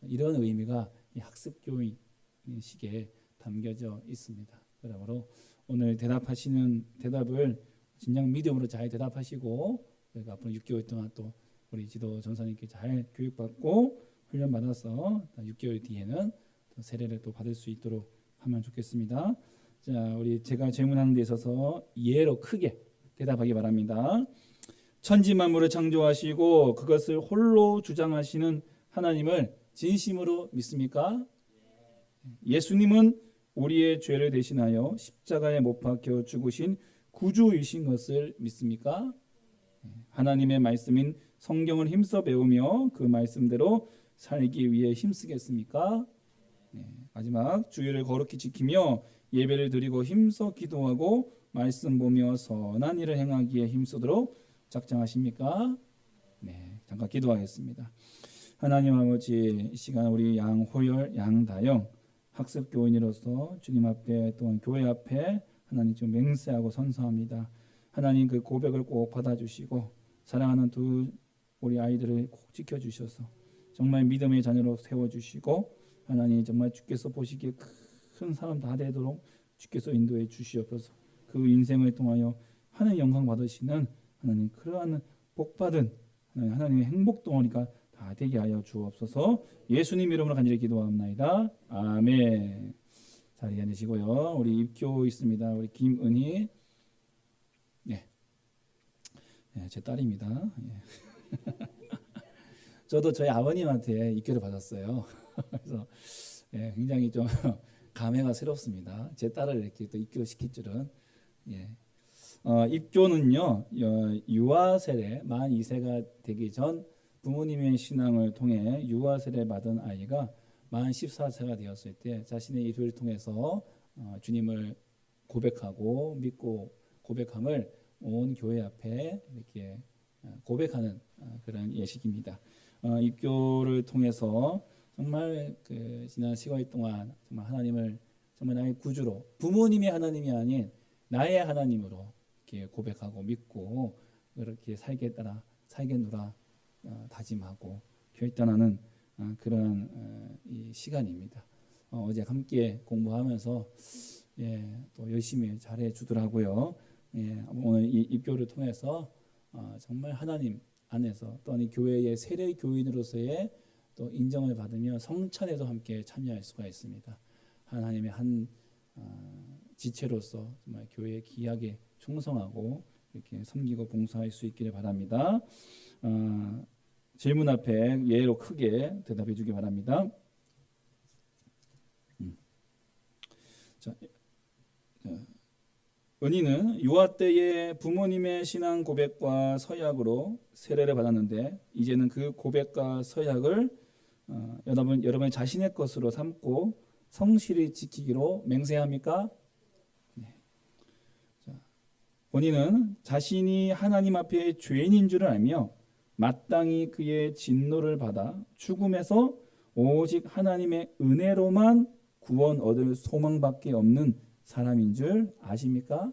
이런 의미가 이 학습교육식에 담겨져 있습니다. 그러므로 오늘 대답하시는 대답을 진정 믿음으로 잘 대답하시고 저희가 앞으로 6개월 동안 또 우리 지도 전사님께 잘 교육받고 훈련받아서 6개월 뒤에는 또 세례를 또 받을 수 있도록 하면 좋겠습니다. 자, 우리 제가 질문하는 데 있어서 예로 크게 대답하기 바랍니다. 천지 만물을 창조하시고 그것을 홀로 주장하시는 하나님을 진심으로 믿습니까? 예수님은 우리의 죄를 대신하여 십자가에 못 박혀 죽으신 구주이신 것을 믿습니까? 하나님의 말씀인 성경을 힘써 배우며 그 말씀대로 살기 위해 힘쓰겠습니까? 마지막 주일을 거룩히 지키며 예배를 드리고 힘써 기도하고 말씀 보며 선한 일을 행하기에 힘쓰도록 작정하십니까? 네, 잠깐 기도하겠습니다. 하나님 아버지, 이 시간 우리 양호열, 양다영 학습교인으로서 주님 앞에 또한 교회 앞에 하나님 좀 맹세하고 선서합니다. 하나님 그 고백을 꼭 받아주시고 사랑하는 두 우리 아이들을 꼭 지켜주셔서 정말 믿음의 자녀로 세워주시고 하나님 정말 주께서 보시기에 큰 사람 다 되도록 주께서 인도해 주시옵소서. 그 인생을 통하여 하나님 영광 받으시는 하나님 그러한 복받은 하나님의 행복 덩어리가 다 되게 하여 주옵소서. 예수님 이름으로 간절히 기도합나이다. 아멘. 자리에 앉으시고요. 우리 입교 있습니다. 우리 김은희. 네, 제 딸입니다. 저도 저희 아버님한테 입교를 받았어요. 그래서 굉장히 좀 감회가 새롭습니다. 제 딸을 이렇게 또 입교시킬 줄은. 입교는요, 유아 세례 만 2세가 되기 전 부모님의 신앙을 통해 유아 세례 받은 아이가 만 14세가 되었을 때 자신의 입술을 통해서 주님을 고백하고 믿고 고백함을 온 교회 앞에 이렇게 고백하는 그런 예식입니다. 입교를 통해서 정말 그 지난 10월 동안 정말 하나님을 정말 나의 구주로 부모님의 하나님이 아닌 나의 하나님으로 이렇게 고백하고 믿고 그렇게 살겠노라 다짐하고 결단하는 그런 이 시간입니다. 어제 함께 공부하면서 또 열심히 잘해 주더라고요. 오늘 이 입교를 통해서 정말 하나님 안에서 또한 이 교회의 세례 교인으로서의 또 인정을 받으며 성찬에도 함께 참여할 수가 있습니다. 하나님의 한 지체로서 정말 교회에 귀하게 충성하고 이렇게 섬기고 봉사할 수 있기를 바랍니다. 질문 앞에 예로 크게 대답해 주기 바랍니다. 자, 은희는 유아 때에 부모님의 신앙 고백과 서약으로 세례를 받았는데 이제는 그 고백과 서약을 여러분 자신의 것으로 삼고 성실히 지키기로 맹세합니까? 네. 자, 본인은 자신이 하나님 앞에 죄인인 줄을 알며 마땅히 그의 진노를 받아 죽음에서 오직 하나님의 은혜로만 구원 얻을 소망밖에 없는 사람인 줄 아십니까?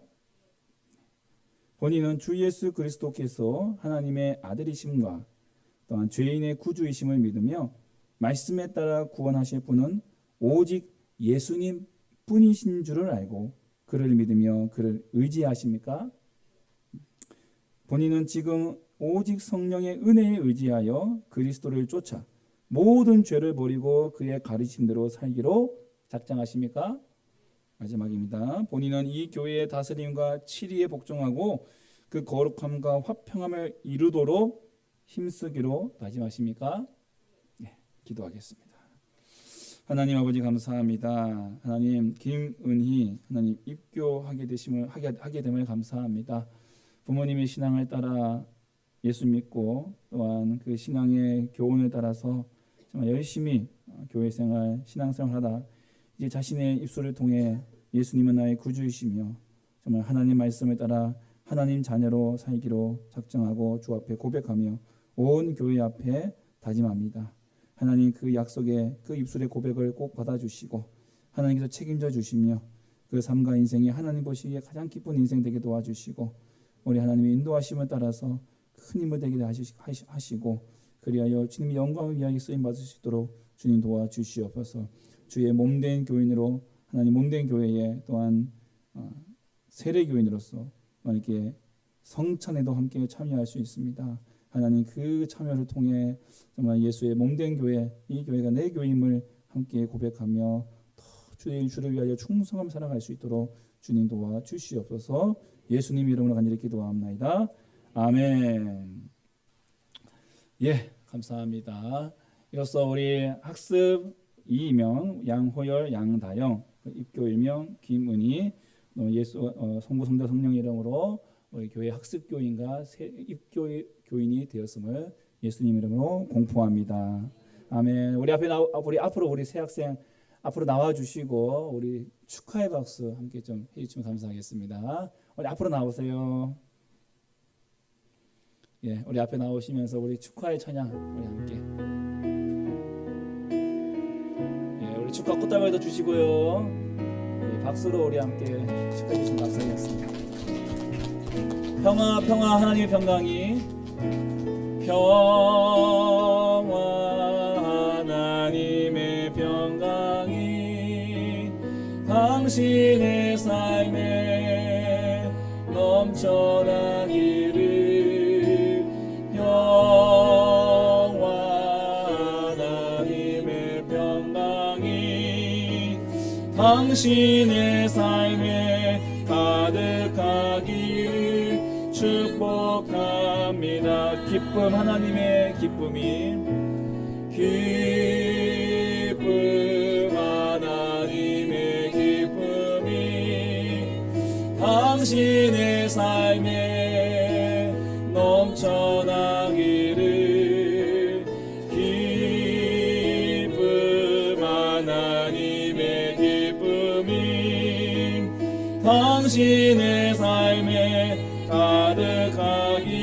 본인은 주 예수 그리스도께서 하나님의 아들이심과 또한 죄인의 구주이심을 믿으며 말씀에 따라 구원하실 분은 오직 예수님 뿐이신 줄을 알고 그를 믿으며 그를 의지하십니까? 본인은 지금 오직 성령의 은혜에 의지하여 그리스도를 쫓아 모든 죄를 버리고 그의 가르침대로 살기로 작정하십니까? 마지막입니다. 본인은 이 교회의 다스림과 치리에 복종하고 그 거룩함과 화평함을 이루도록 힘쓰기로 다짐하십니까? 네, 기도하겠습니다. 하나님 아버지 감사합니다. 하나님 김은희 하나님 입교하게 됨을 감사합니다. 부모님의 신앙을 따라 예수 믿고 또한 그 신앙의 교훈을 따라서 정말 열심히 교회 생활, 신앙생활 하다 이제 자신의 입술을 통해 예수님은 나의 구주이시며 정말 하나님 말씀을 따라 하나님 자녀로 살기로 작정하고 주 앞에 고백하며 온 교회 앞에 다짐합니다. 하나님 그 약속의 그 입술의 고백을 꼭 받아주시고 하나님께서 책임져 주시며 그 삶과 인생이 하나님 보시기에 가장 기쁜 인생 되게 도와주시고 우리 하나님의 인도하심을 따라서 큰 힘을 되게 하시고 그리하여 주님의 영광을 위하여 쓰임 받을 수 있도록 주님 도와주시옵소서. 주의 몸된 교인으로 하나님 몸된 교회에 또한 세례 교인으로서 이렇게 성찬에도 함께 참여할 수 있습니다. 하나님 그 참여를 통해 정말 예수의 몸된 교회, 이 교회가 내 교임을 함께 고백하며 더 주를 위하여 충성하며 살아갈 수 있도록 주님 도와주시옵소서. 예수님 이름으로 간절히 기도합나이다. 아멘. 예, 감사합니다. 이로써 우리 학습 이명, 양호열, 양다영, 입교 일명 김은희, 예수 성부 성자 성령 이름으로 우리 교회 학습 교인과 입교 교인이 되었음을 예수님 이름으로 공포합니다. 아멘. 우리 앞으로 우리 새 학생 앞으로 나와 주시고 우리 축하의 박수 함께 좀 해주시면 감사하겠습니다. 우리 앞으로 나오세요. 예, 우리 앞에 나오시면서 우리 축하의 찬양 우리 함께. 예, 우리 축하 꽃다발도 주시고요. 예, 박수로 우리 함께 축하해 주시면 감사하겠습니다. 평화 하나님의 평강이 하나님의 평강이 당신의 삶에 넘쳐나기를 하나님의 평강이 당신의 삶에 가득하기를 축복합니다. 기쁨 하나님의 기쁨이 하나님의 기쁨이 당신의 삶에 넘쳐나기를 기쁨 하나님의 기쁨이 당신의 삶에 가득하기를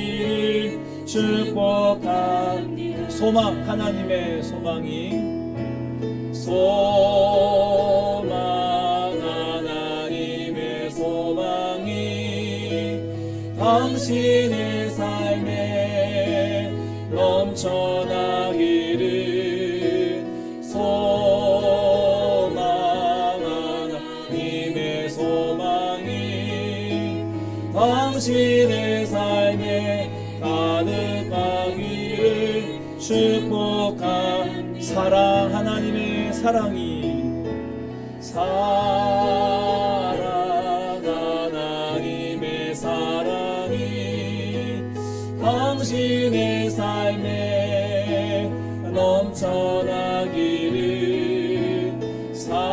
축복합니다. 소망 하나님의 소망이 하나님의 소망이 당신의 삶에 넘쳐나기를 소망 하나님의 소망이 당신의 삶에 가득하기를 축복한 사랑 하나님의 사랑이 하나님의 사랑이 당신의 삶에 넘쳐나기를 사랑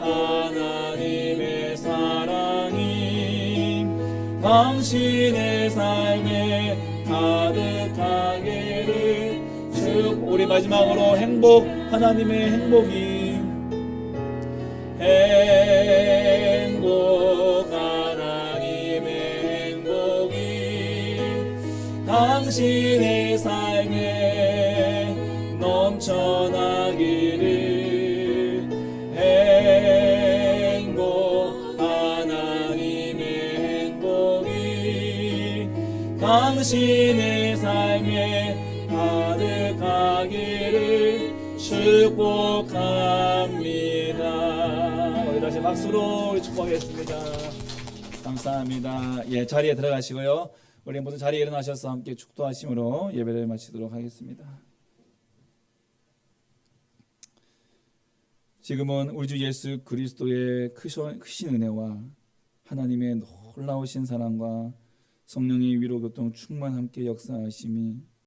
하나님의 사랑이 당신의 삶에 가득하기를 우리 마지막으로 행복 하나님의 행복이 행복 하나님의 행복이 당신의 삶에 넘쳐나기를 행복 하나님의 행복이 당신의 삶에 가득하기를 축복합니다. 우리 다시 박수로 축복하겠습니다. 감사합니다. 예, 자리에 들어가시고요. 우리 모두 자리에 일어나셔서 함께 축도하심으로 예배를 마치도록 하겠습니다. 지금은 우리 주 예수 그리스도의 크신 은혜와 하나님의 놀라우신 사랑과 성령의 위로 교통 충만 함께 역사하심이